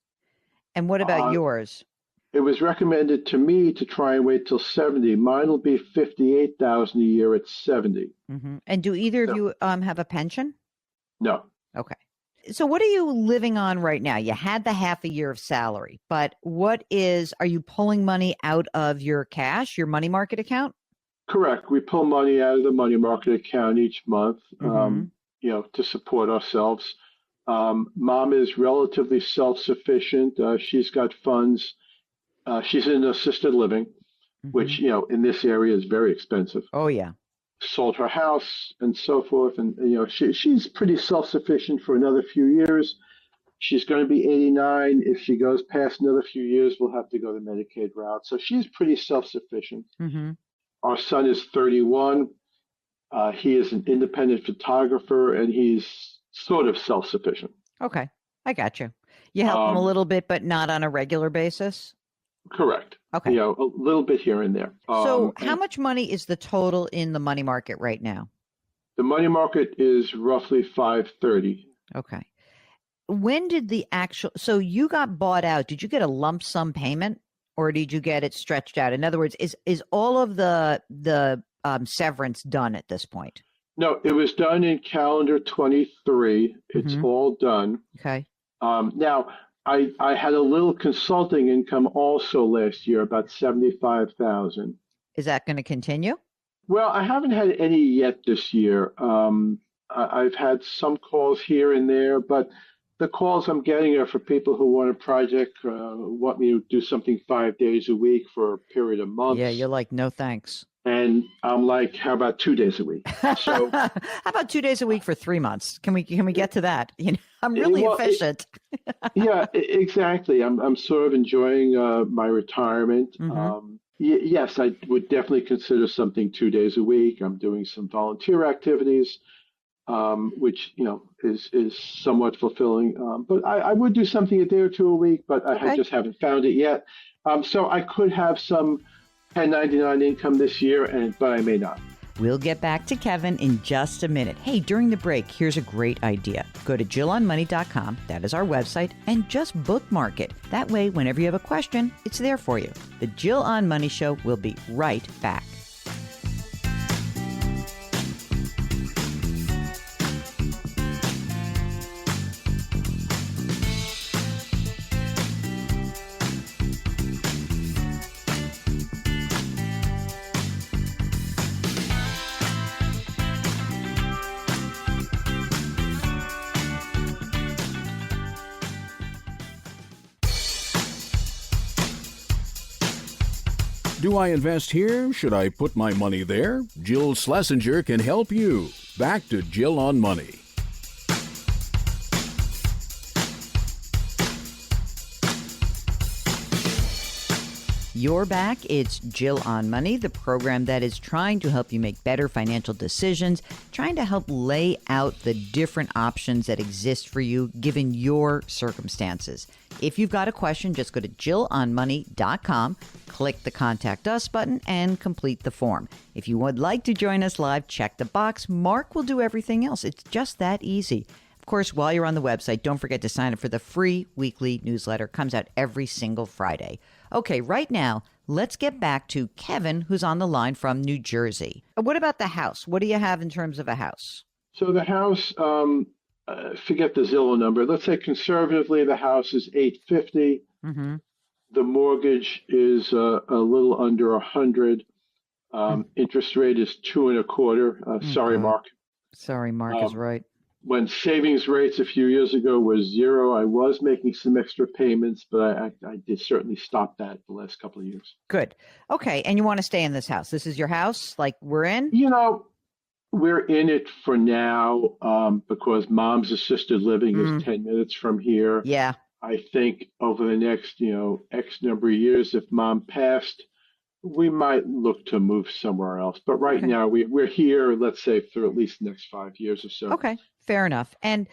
And what about yours? It was recommended to me to try and wait till 70. Mine will be 58,000 a year at 70. Mm-hmm. And do either of you have a pension? No. Okay. So what are you living on right now? You had the half a year of salary, but are you pulling money out of your cash, your money market account? Correct. We pull money out of the money market account each month, Mm-hmm. to support ourselves. Mom is relatively self-sufficient. She's got funds. She's in assisted living, Mm-hmm. which, in this area is very expensive. Oh, yeah. Sold her house and so forth. And, she's pretty self-sufficient for another few years. She's going to be 89. If she goes past another few years, we'll have to go the Medicaid route. So she's pretty self-sufficient. Mm-hmm. Our son is 31. He is an independent photographer, and he's sort of self-sufficient. Okay. I got you. You help him a little bit, but not on a regular basis? Correct. Okay. A little bit here and there. So how much money is the total in the money market right now? The money market is roughly 530. Okay. When did so you got bought out, did you get a lump sum payment or did you get it stretched out? In other words, is all of the severance done at this point? No, it was done in calendar 23. It's Mm-hmm. all done. Okay. Now, I had a little consulting income also last year, about 75,000. Is that going to continue? Well, I haven't had any yet this year. I've had some calls here and there, but the calls I'm getting are for people who want a project, want me to do something 5 days a week for a period of months. Yeah, you're like, no thanks. And I'm like, how about 2 days a week? So How about 2 days a week for 3 months? Can we get to that? I'm really efficient. Yeah, exactly. I'm sort of enjoying my retirement. Mm-hmm. Yes, I would definitely consider something 2 days a week. I'm doing some volunteer activities, which is somewhat fulfilling. But I would do something a day or two a week, but I Okay. just haven't found it yet. So I could have some 1099 income this year, but I may not. We'll get back to Kevin in just a minute. Hey, during the break, here's a great idea. Go to JillOnMoney.com, that is our website, and just bookmark it. That way, whenever you have a question, it's there for you. The Jill on Money Show will be right back. Do I invest here? Should I put my money there? Jill Schlesinger can help you. Back to Jill on Money. You're back. It's Jill on Money, the program that is trying to help you make better financial decisions, trying to help lay out the different options that exist for you given your circumstances. If you've got a question, just go to JillOnMoney.com, click the Contact Us button, and complete the form. If you would like to join us live, check the box. Mark will do everything else. It's just that easy. Of course, while you're on the website, don't forget to sign up for the free weekly newsletter. It comes out every single Friday. Okay, right now, let's get back to Kevin, who's on the line from New Jersey. What about the house? What do you have in terms of a house? So the house, forget the Zillow number. Let's say conservatively, the house is 850. Mm-hmm. The mortgage is a little under 100. Interest rate is 2.25. Sorry, Mark. Sorry, Mark is right. When savings rates a few years ago were zero, I was making some extra payments, but I did certainly stop that the last couple of years. Good. Okay, and you want to stay in this house? This is your house, like we're in? We're in it for now because Mom's assisted living is 10 minutes from here. Yeah. I think over the next, X number of years, if Mom passed, we might look to move somewhere else. But right now, we're here, let's say, for at least the next 5 years or so. Okay, fair enough. And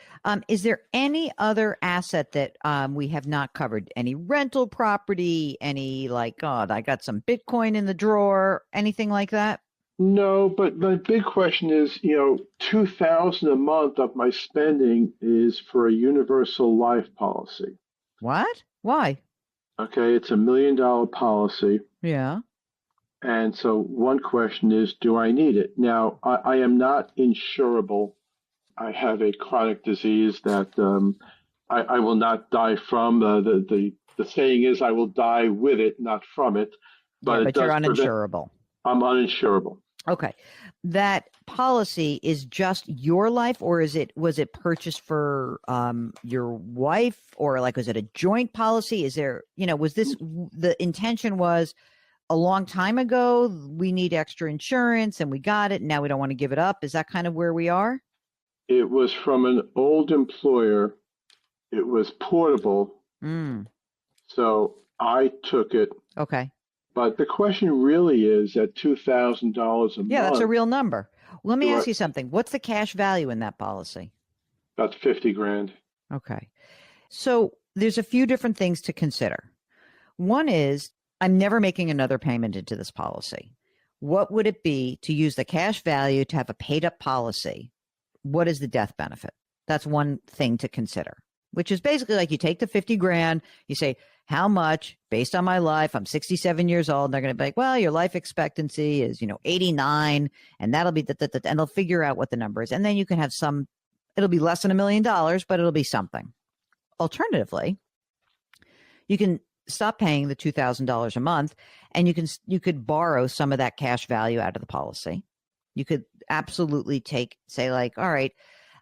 is there any other asset that we have not covered? Any rental property? Any I got some Bitcoin in the drawer? Anything like that? No, but the big question is, $2,000 a month of my spending is for a universal life policy. What? Why? Okay, it's $1 million policy. Yeah. And so one question is, do I need it? Now, I am not insurable. I have a chronic disease that I will not die from. The saying is I will die with it, not from it. But you're uninsurable. I'm uninsurable. Okay. That policy is just your life, or was it purchased for your wife, or was it a joint policy? Is there, was this the intention was a long time ago, we need extra insurance and we got it, and now we don't want to give it up? Is that kind of where we are? It was from an old employer. It was portable. So I took it. Okay. But the question really is at $2,000 a month. Yeah, that's a real number. Let me ask you something. What's the cash value in that policy? About 50 grand. Okay. So there's a few different things to consider. One is, I'm never making another payment into this policy. What would it be to use the cash value to have a paid up policy? What is the death benefit? That's one thing to consider, which is basically you take the 50 grand, you say, how much based on my life? I'm 67 years old. And they're going to be like, well, your life expectancy is, 89, and that'll be and they'll figure out what the number is. And then you can have it'll be less than $1 million, but it'll be something. Alternatively, you can stop paying the $2,000 a month, and you could borrow some of that cash value out of the policy. You could absolutely say all right,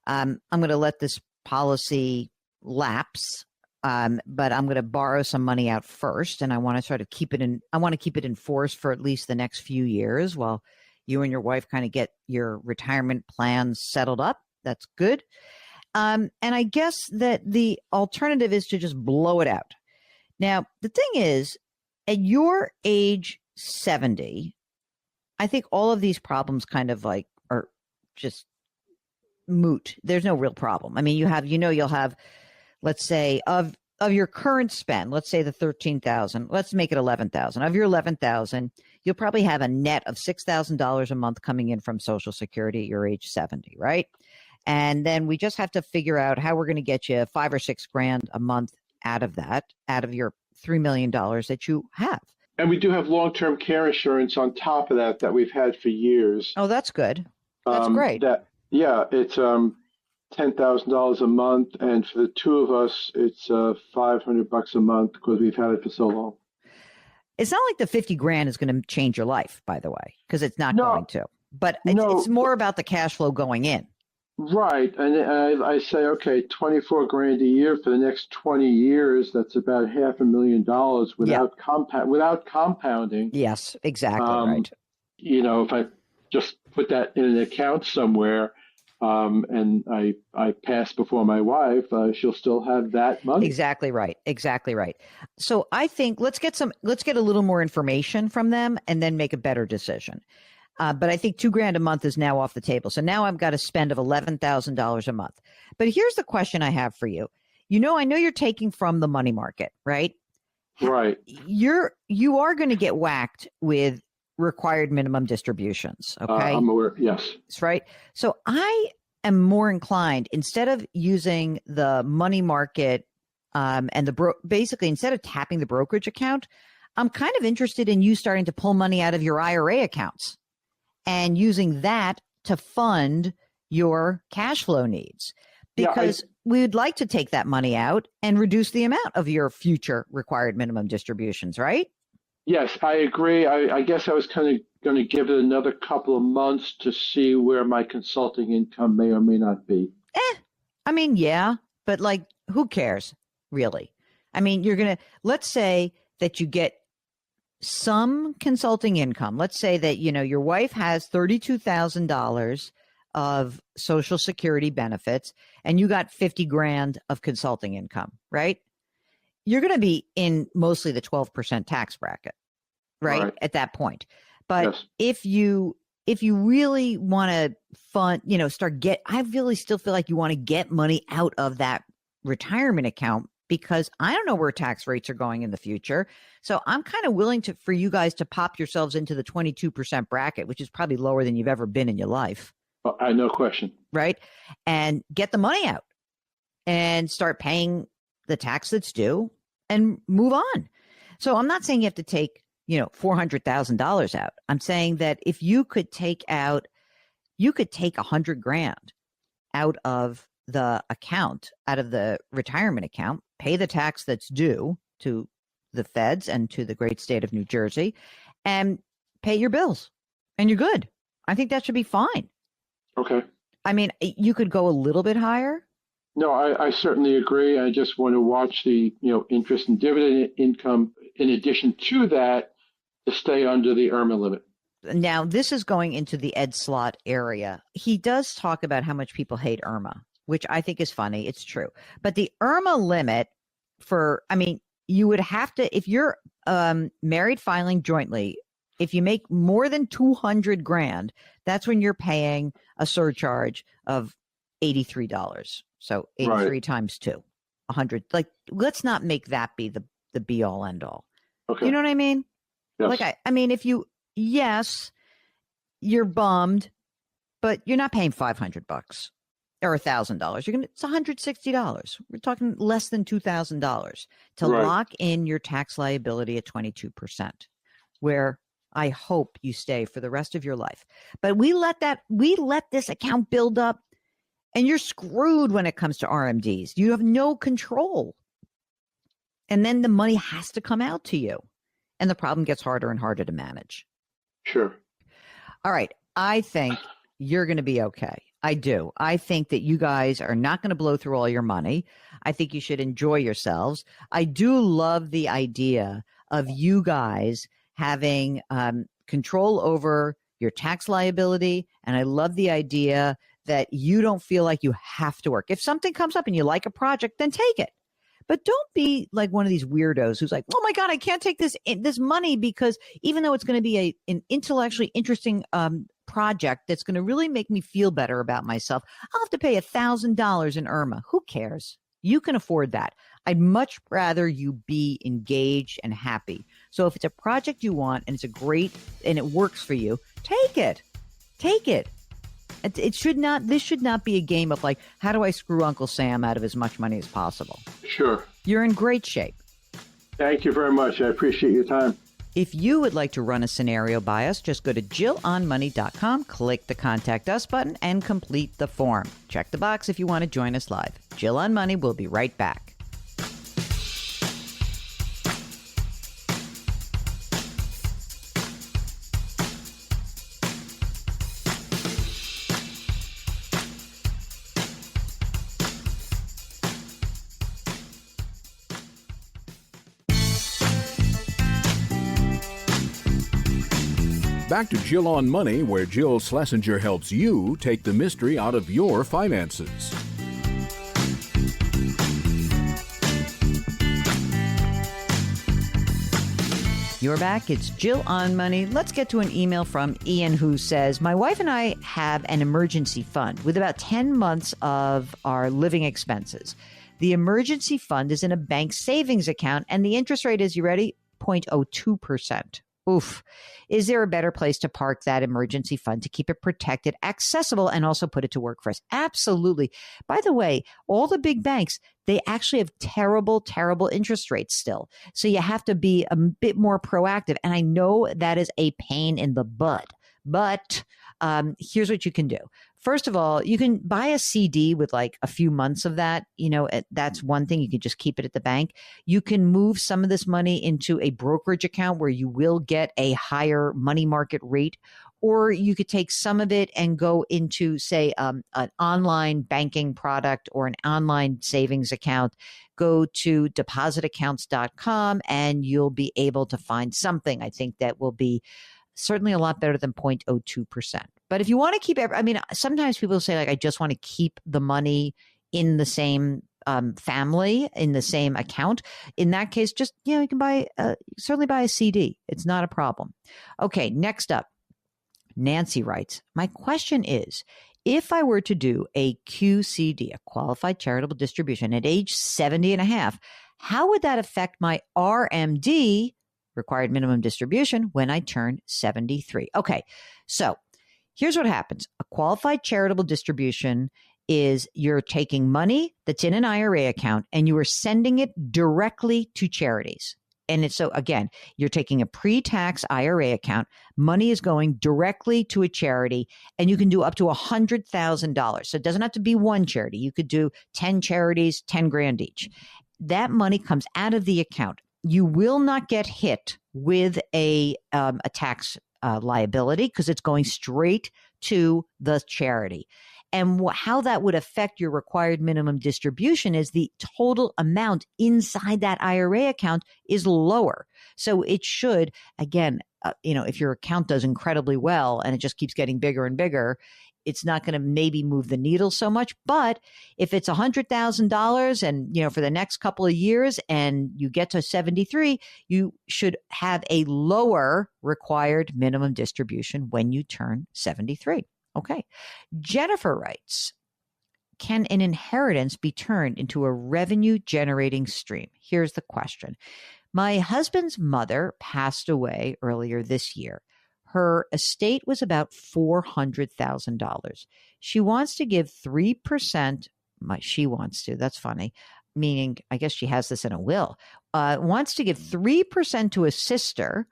I'm going to let this policy lapse but I'm going to borrow some money out first, and I want to sort of keep it in. I want to keep it in force for at least the next few years while you and your wife kind of get your retirement plans settled up. That's good. And I guess that the alternative is to just blow it out. Now, the thing is, at your age 70, I think all of these problems kind of like are just moot. There's no real problem. I mean, you'll have, let's say, of your current spend, let's say the 13,000, let's make it 11,000. Of your 11,000, you'll probably have a net of $6,000 a month coming in from Social Security at your age 70, right? And then we just have to figure out how we're going to get you $5 or $6 grand a month out of that, out of your $3 million that you have. And we do have long-term care insurance on top of that we've had for years. Oh, that's good. That's great. It's $10,000 a month, and for the two of us, it's $500 a month because we've had it for so long. It's not like the 50 grand is going to change your life, by the way, because it's not going to. But it's more about the cash flow going in. Right. And I say, okay, 24 grand a year for the next 20 years. That's about $500,000 without compounding. Yes, exactly right. If I just put that in an account somewhere, and I pass before my wife, she'll still have that money. Exactly right. Exactly right. So I think let's get a little more information from them and then make a better decision. But I think $2 grand a month is now off the table. So now I've got a spend of $11,000 a month. But here's the question I have for you. I know you're taking from the money market, right? Right. You are going to get whacked with required minimum distributions. Okay. I'm aware. Yes. That's right. So I am more inclined, instead of using the money market and basically instead of tapping the brokerage account, I'm kind of interested in you starting to pull money out of your IRA accounts and using that to fund your cash flow needs, because we would like to take that money out and reduce the amount of your future required minimum distributions, right? Yes, I agree. I guess I was kind of going to give it another couple of months to see where my consulting income may or may not be. I mean, yeah, but like, who cares, really? I mean, let's say that you get some consulting income. Let's say that, your wife has $32,000 of Social Security benefits and you got 50 grand of consulting income, right? You're going to be in mostly the 12% tax bracket, right? At that point. But if you really want to fund, I really still feel like you want to get money out of that retirement account, because I don't know where tax rates are going in the future. So I'm kind of willing for you guys to pop yourselves into the 22% bracket, which is probably lower than you've ever been in your life. No question. Right. And get the money out and start paying the tax that's due and move on. So I'm not saying you have to take, $400,000 out. I'm saying that if you could take 100 grand out of the account, out of the retirement account, pay the tax that's due to the feds and to the great state of New Jersey, and pay your bills, and you're good. I think that should be fine. Okay. I mean, you could go a little bit higher. No, I certainly agree. I just want to watch the, interest and dividend income in addition to that to stay under the IRMA limit. Now, this is going into the Ed Slott area. He does talk about how much people hate IRMA, which I think is funny. It's true. But the IRMA limit you would have to, if you're married filing jointly, if you make more than 200 grand, that's when you're paying a surcharge of $83. So 83 times 2, 100. Like, let's not make that be the be all end all. Okay. You know what I mean? Yes. Like, I mean, you're bummed, but you're not paying $500 or $1,000. It's $160. We're talking less than $2,000 to lock in your tax liability at 22%, where I hope you stay for the rest of your life. But we let this account build up, and you're screwed when it comes to RMDs. You have no control. And then the money has to come out to you. And the problem gets harder and harder to manage. Sure. All right. I think you're going to be okay. I do. I think that you guys are not going to blow through all your money. I think you should enjoy yourselves. I do love the idea of you guys having control over your tax liability. And I love the idea that you don't feel like you have to work. If something comes up and you like a project, then take it. But don't be like one of these weirdos who's like, oh my God, I can't take this money because even though it's going to be an intellectually interesting project that's going to really make me feel better about myself, I'll have to pay $1,000 in IRMA. Who cares? You can afford that. I'd much rather you be engaged and happy. So if it's a project you want and it's and it works for you, take it. Take it. This should not be a game of like, how do I screw Uncle Sam out of as much money as possible? Sure. You're in great shape. Thank you very much. I appreciate your time. If you would like to run a scenario by us, just go to JillOnMoney.com, click the Contact Us button, and complete the form. Check the box if you want to join us live. Jill on Money will be right back. Back to Jill on Money, where Jill Schlesinger helps you take the mystery out of your finances. You're back. It's Jill on Money. Let's get to an email from Ian who says, my wife and I have an emergency fund with about 10 months of our living expenses. The emergency fund is in a bank savings account and the interest rate is, you ready? 0.02%. Oof. Is there a better place to park that emergency fund to keep it protected, accessible, and also put it to work for us? Absolutely. By the way, all the big banks, they actually have terrible, terrible interest rates still. So you have to be a bit more proactive. And I know that is a pain in the butt, but here's what you can do. First of all, you can buy a CD with like a few months of that. That's one thing. You can just keep it at the bank. You can move some of this money into a brokerage account where you will get a higher money market rate, or you could take some of it and go into, say, an online banking product or an online savings account. Go to depositaccounts.com and you'll be able to find something, I think, that will be certainly a lot better than 0.02%. But if you want to keep sometimes people say, like, I just want to keep the money in the same family, in the same account. In that case, just, you can certainly buy a CD. It's not a problem. Okay, next up, Nancy writes, my question is, if I were to do a QCD, a qualified charitable distribution, at age 70 and a half, how would that affect my RMD, required minimum distribution, when I turn 73? Okay, so here's what happens. A qualified charitable distribution is you're taking money that's in an IRA account and you are sending it directly to charities. And it's so, again, you're taking a pre-tax IRA account, money is going directly to a charity, and you can do up to $100,000. So it doesn't have to be one charity. You could do 10 charities, 10 grand each. That money comes out of the account. You will not get hit with a tax liability because it's going straight to the charity. And how that would affect your required minimum distribution is the total amount inside that IRA account is lower. So it should, again, if your account does incredibly well and it just keeps getting bigger and bigger, it's not going to maybe move the needle so much. But if it's $100,000 and, for the next couple of years and you get to 73, you should have a lower required minimum distribution when you turn 73. Okay. Jennifer writes, can an inheritance be turned into a revenue generating stream? Here's the question. My husband's mother passed away earlier this year. Her estate was about $400,000. She wants to give 3%. She wants to, that's funny. Meaning, I guess she has this in a will, wants to give 3% to a sister,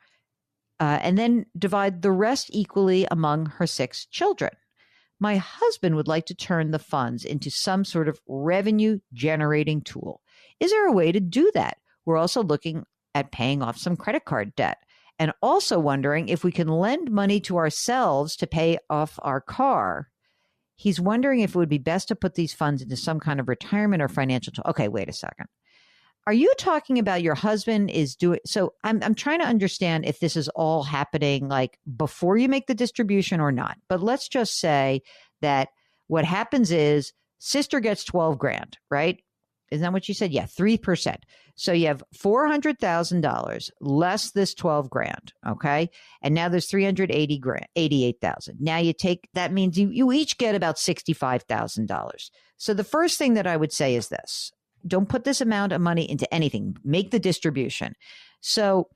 and then divide the rest equally among her 6 children. My husband would like to turn the funds into some sort of revenue generating tool. Is there a way to do that? We're also looking at paying off some credit card debt and also wondering if we can lend money to ourselves to pay off our car. He's wondering if it would be best to put these funds into some kind of retirement or financial. Okay, wait a second. Are you talking about your husband is doing? So I'm trying to understand if this is all happening like before you make the distribution or not. But let's just say that what happens is sister gets 12 grand, right? Isn't that what you said? Yeah, 3%. So you have $400,000 less this 12 grand. Okay. And now there's 88,000. Now you take, that means you each get about $65,000. So the first thing that I would say is this: don't put this amount of money into anything. Make the distribution. So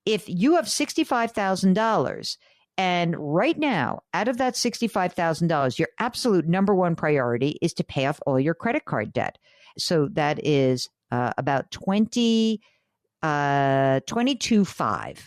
if you have $65,000 and right now, out of that $65,000, your absolute number one priority is to pay off all your credit card debt. So that is about 22.5.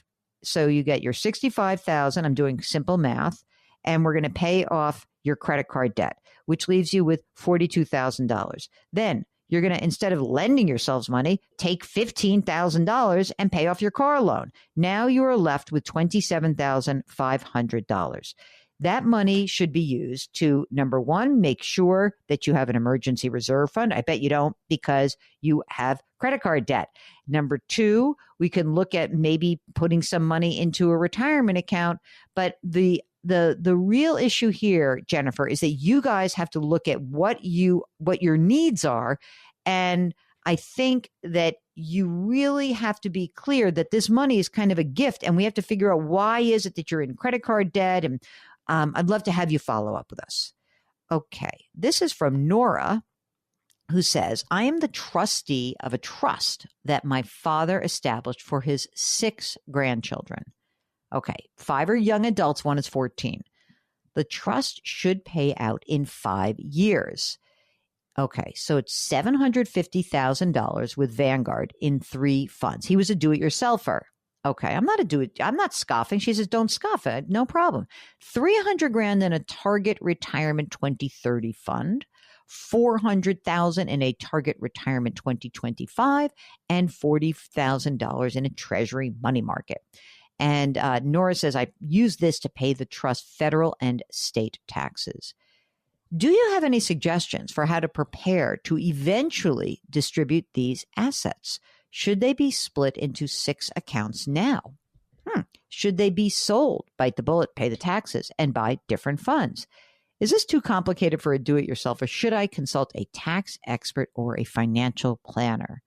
So you get your 65,000. I'm doing simple math, and we're going to pay off your credit card debt, which leaves you with $42,000. Then you're going to, instead of lending yourselves money, take $15,000 and pay off your car loan. Now you are left with $27,500. That money should be used to, number one, make sure that you have an emergency reserve fund. I bet you don't, because you have credit card debt. Number two, we can look at maybe putting some money into a retirement account. But the real issue here, Jennifer, is that you guys have to look at what your needs are. And I think that you really have to be clear that this money is kind of a gift, and we have to figure out why is it that you're in credit card debt. And I'd love to have you follow up with us. Okay. This is from Nora, who says, I am the trustee of a trust that my father established for his 6 grandchildren. Okay. 5 are young adults. 1 is 14. The trust should pay out in 5 years. Okay. So it's $750,000 with Vanguard in 3 funds. He was a do-it-yourselfer. Okay, I'm not scoffing. She says, don't scoff it. No problem. 300 grand in a target retirement 2030 fund, 400,000 in a target retirement 2025, and $40,000 in a treasury money market. And Nora says, I use this to pay the trust federal and state taxes. Do you have any suggestions for how to prepare to eventually distribute these assets? Should they be split into 6 accounts now? Should they be sold, bite the bullet, pay the taxes, and buy different funds? Is this too complicated for a do-it-yourself, or should I consult a tax expert or a financial planner?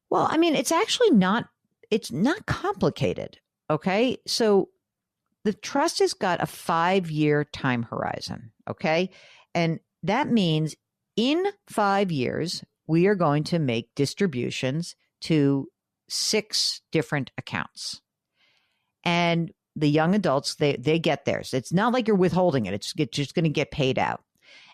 Well, I mean, it's not complicated, okay? So the trust has got a 5-year time horizon, okay? And that means in 5 years, we are going to make distributions to 6 different accounts. And the young adults, they get theirs. It's not like you're withholding it. It's just going to get paid out.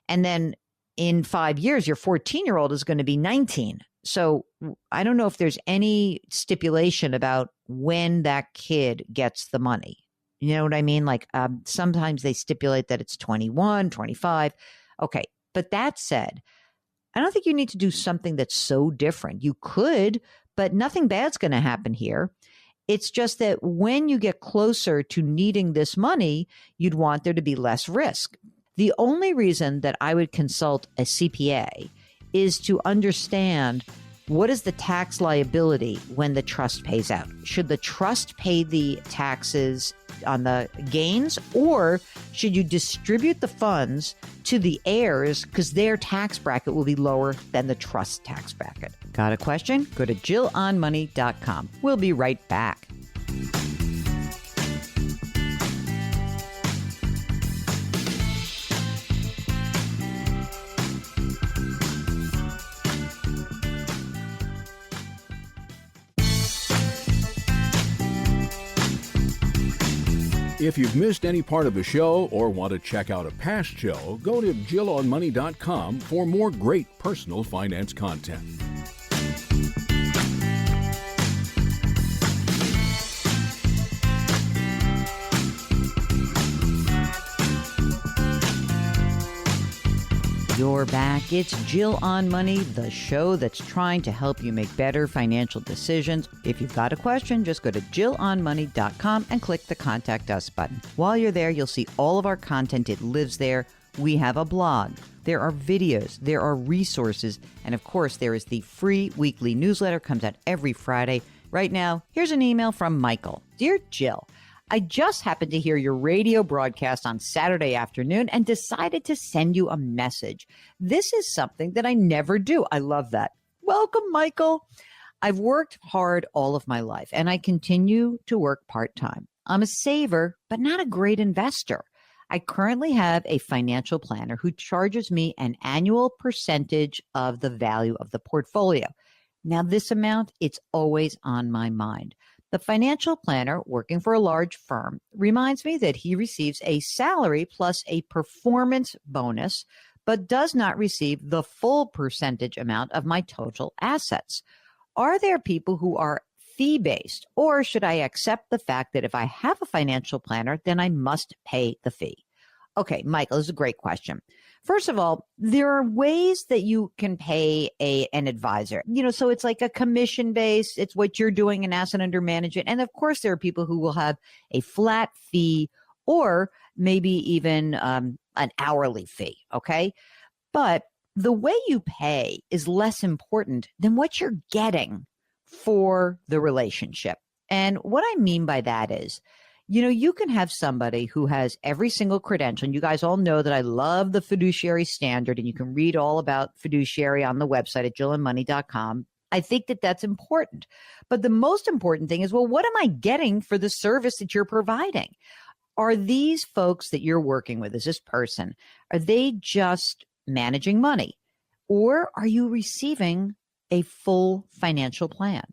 And then in 5 years, your 14-year-old is going to be 19. So I don't know if there's any stipulation about when that kid gets the money. You know what I mean? Like sometimes they stipulate that it's 21, 25. Okay. But that said, I don't think you need to do something that's so different. You could, but nothing bad's going to happen here. It's just that when you get closer to needing this money, you'd want there to be less risk. The only reason that I would consult a CPA is to understand what is the tax liability when the trust pays out. Should the trust pay the taxes on the gains, or should you distribute the funds to the heirs because their tax bracket will be lower than the trust tax bracket? Got a question? Go to JillOnMoney.com. We'll be right back. If you've missed any part of a show or want to check out a past show, go to JillOnMoney.com for more great personal finance content. You're back. It's Jill on Money, the show that's trying to help you make better financial decisions. If you've got a question, just go to JillOnMoney.com and click the Contact Us button. While you're there, you'll see all of our content. It lives there. We have a blog. There are videos. There are resources. And of course, there is the free weekly newsletter. Comes out every Friday. Right now, here's an email from Michael. Dear Jill, I just happened to hear your radio broadcast on Saturday afternoon and decided to send you a message. This is something that I never do. I love that. Welcome, Michael. I've worked hard all of my life, and I continue to work part-time. I'm a saver, but not a great investor. I currently have a financial planner who charges me an annual percentage of the value of the portfolio. Now, this amount, it's always on my mind. The financial planner, working for a large firm, reminds me that he receives a salary plus a performance bonus, but does not receive the full percentage amount of my total assets. Are there people who are fee-based, or should I accept the fact that if I have a financial planner, then I must pay the fee? Okay, Michael, this is a great question. First of all, there are ways that you can pay an advisor. So it's like a commission base. It's what you're doing in asset under management. And of course, there are people who will have a flat fee or maybe even an hourly fee. Okay. But the way you pay is less important than what you're getting for the relationship. And what I mean by that is, you can have somebody who has every single credential. And you guys all know that I love the fiduciary standard, and you can read all about fiduciary on the website at jillandmoney.com. I think that that's important. But the most important thing is, well, what am I getting for the service that you're providing? Are these folks that you're working with, is this person, are they just managing money? Or are you receiving a full financial plan?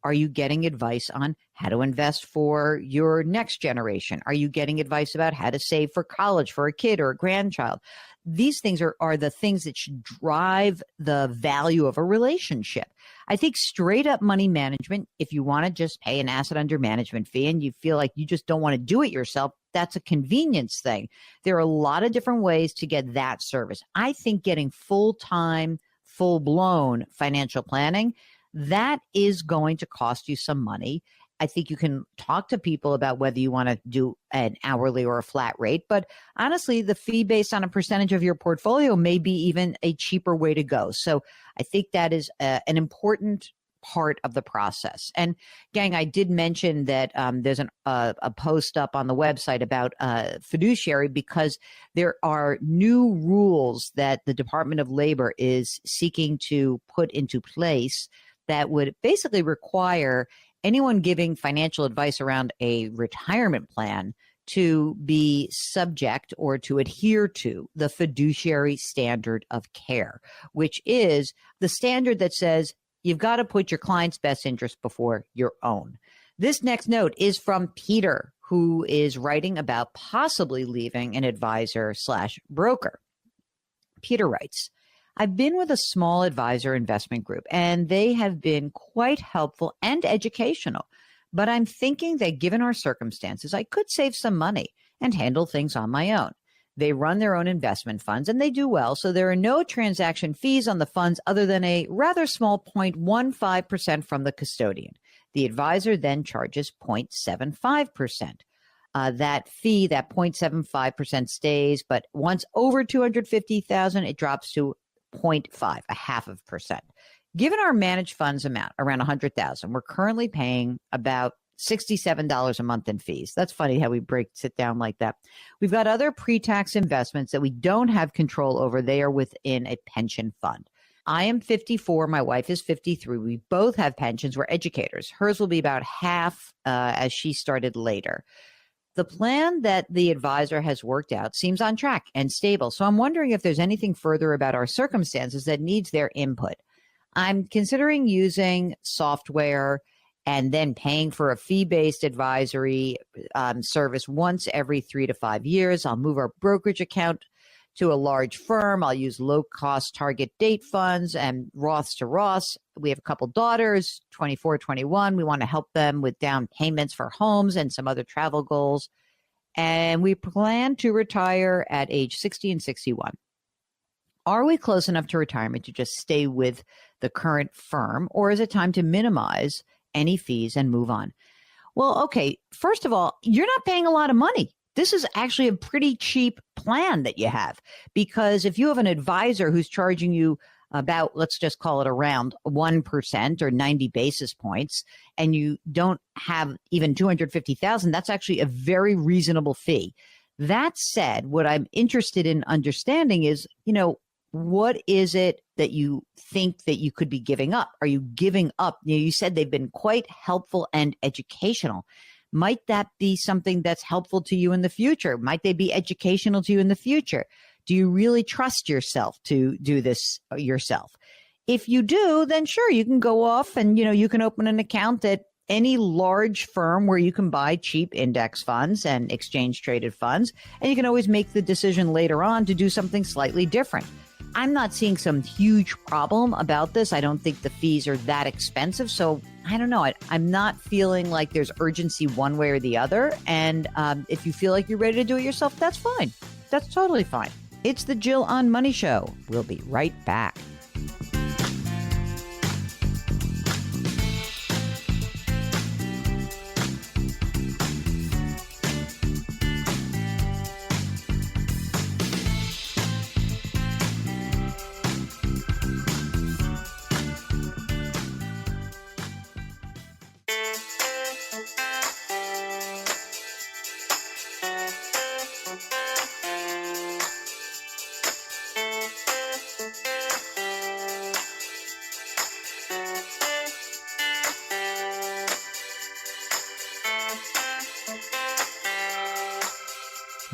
Are you getting advice on how to invest for your next generation? Are you getting advice about how to save for college for a kid or a grandchild? These things are the things that should drive the value of a relationship. I think straight up money management, if you want to just pay an asset under management fee and you feel like you just don't want to do it yourself, that's a convenience thing. There are a lot of different ways to get that service. I think getting full-time, full-blown financial planning, that is going to cost you some money. I think you can talk to people about whether you want to do an hourly or a flat rate. But honestly, the fee based on a percentage of your portfolio may be even a cheaper way to go. So I think that is an important part of the process. And gang, I did mention that there's a post up on the website about fiduciary, because there are new rules that the Department of Labor is seeking to put into place that would basically require anyone giving financial advice around a retirement plan to be subject or to adhere to the fiduciary standard of care, which is the standard that says you've got to put your client's best interest before your own. This next note is from Peter, who is writing about possibly leaving an advisor/broker. Peter writes, I've been with a small advisor investment group, and they have been quite helpful and educational. But I'm thinking that given our circumstances, I could save some money and handle things on my own. They run their own investment funds, and they do well, so there are no transaction fees on the funds other than a rather small 0.15% from the custodian. The advisor then charges 0.75%. That fee, that 0.75% stays, but once over 250,000, it drops to 0.5, a half of percent. Given our managed funds amount around 100,000, we're currently paying about $67 a month in fees. That's funny how we breaks it down like that. We've got other pre-tax investments that we don't have control over. They are within a pension fund. I am 54. My wife is 53. We both have pensions. We're educators. Hers will be about half as she started later. The plan that the advisor has worked out seems on track and stable. So I'm wondering if there's anything further about our circumstances that needs their input. I'm considering using software and then paying for a fee-based advisory service once every 3 to 5 years. I'll move our brokerage account to a large firm. I'll use low-cost target date funds and Roths to Roths. We have a couple daughters, 24, 21. We want to help them with down payments for homes and some other travel goals. And we plan to retire at age 60 and 61. Are we close enough to retirement to just stay with the current firm, or is it time to minimize any fees and move on? Well, okay, first of all, you're not paying a lot of money this is actually a pretty cheap plan that you have, because if you have an advisor who's charging you about, let's just call it around 1% or 90 basis points, and you don't have even 250,000, that's actually a very reasonable fee. That said, what I'm interested in understanding is, what is it that you think that you could be giving up? Are you giving up? You said they've been quite helpful and educational. Might that be something that's helpful to you in the future? Might they be educational to you in the future? Do you really trust yourself to do this yourself? If you do, then sure, you can go off and, you can open an account at any large firm where you can buy cheap index funds and exchange traded funds. And you can always make the decision later on to do something slightly different. I'm not seeing some huge problem about this. I don't think the fees are that expensive. So I don't know. I'm not feeling like there's urgency one way or the other. And if you feel like you're ready to do it yourself, that's fine. That's totally fine. It's the Jill on Money Show. We'll be right back.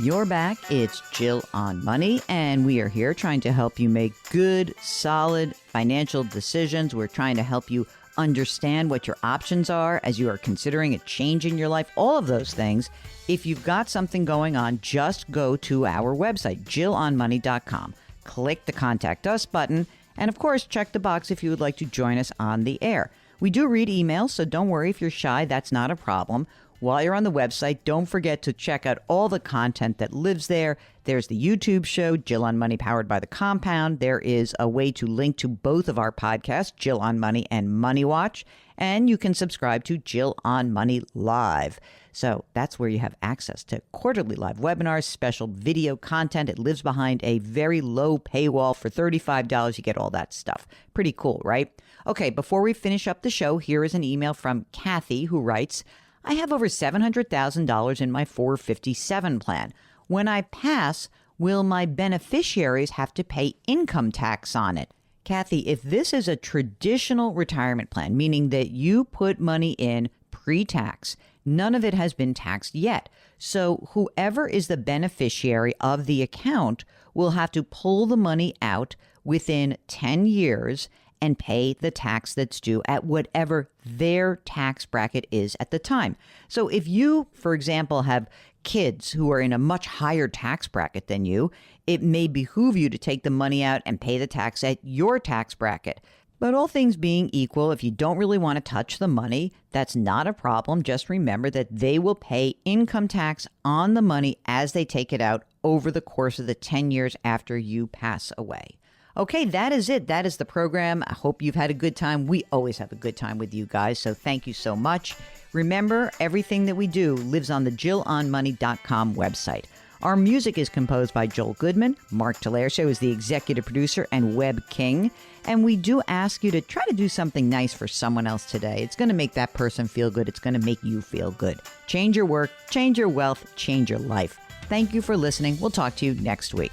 You're back. It's Jill on Money, and we are here trying to help you make good, solid financial decisions. We're trying to help you understand what your options are as you are considering a change in your life, all of those things. If you've got something going on, just go to our website, jillonmoney.com. Click the Contact Us button, and of course, check the box if you would like to join us on the air. We do read emails, so don't worry if you're shy. That's not a problem. While you're on the website, don't forget to check out all the content that lives there. There's the YouTube show, Jill on Money, powered by The Compound. There is a way to link to both of our podcasts, Jill on Money and Money Watch. And you can subscribe to Jill on Money Live. So that's where you have access to quarterly live webinars, special video content. It lives behind a very low paywall. For $35, you get all that stuff. Pretty cool, right? Okay, before we finish up the show, here is an email from Kathy, who writes, I have over $700,000 in my 457 plan. When I pass, will my beneficiaries have to pay income tax on it? Kathy, if this is a traditional retirement plan, meaning that you put money in pre-tax, none of it has been taxed yet. So whoever is the beneficiary of the account will have to pull the money out within 10 years and pay the tax that's due at whatever their tax bracket is at the time. So if you, for example, have kids who are in a much higher tax bracket than you, it may behoove you to take the money out and pay the tax at your tax bracket. But all things being equal, if you don't really want to touch the money, that's not a problem. Just remember that they will pay income tax on the money as they take it out over the course of the 10 years after you pass away. Okay, that is it. That is the program. I hope you've had a good time. We always have a good time with you guys, so thank you so much. Remember, everything that we do lives on the JillOnMoney.com website. Our music is composed by Joel Goodman. Mark Talercio is the executive producer and web king. And we do ask you to try to do something nice for someone else today. It's going to make that person feel good. It's going to make you feel good. Change your work, change your wealth, change your life. Thank you for listening. We'll talk to you next week.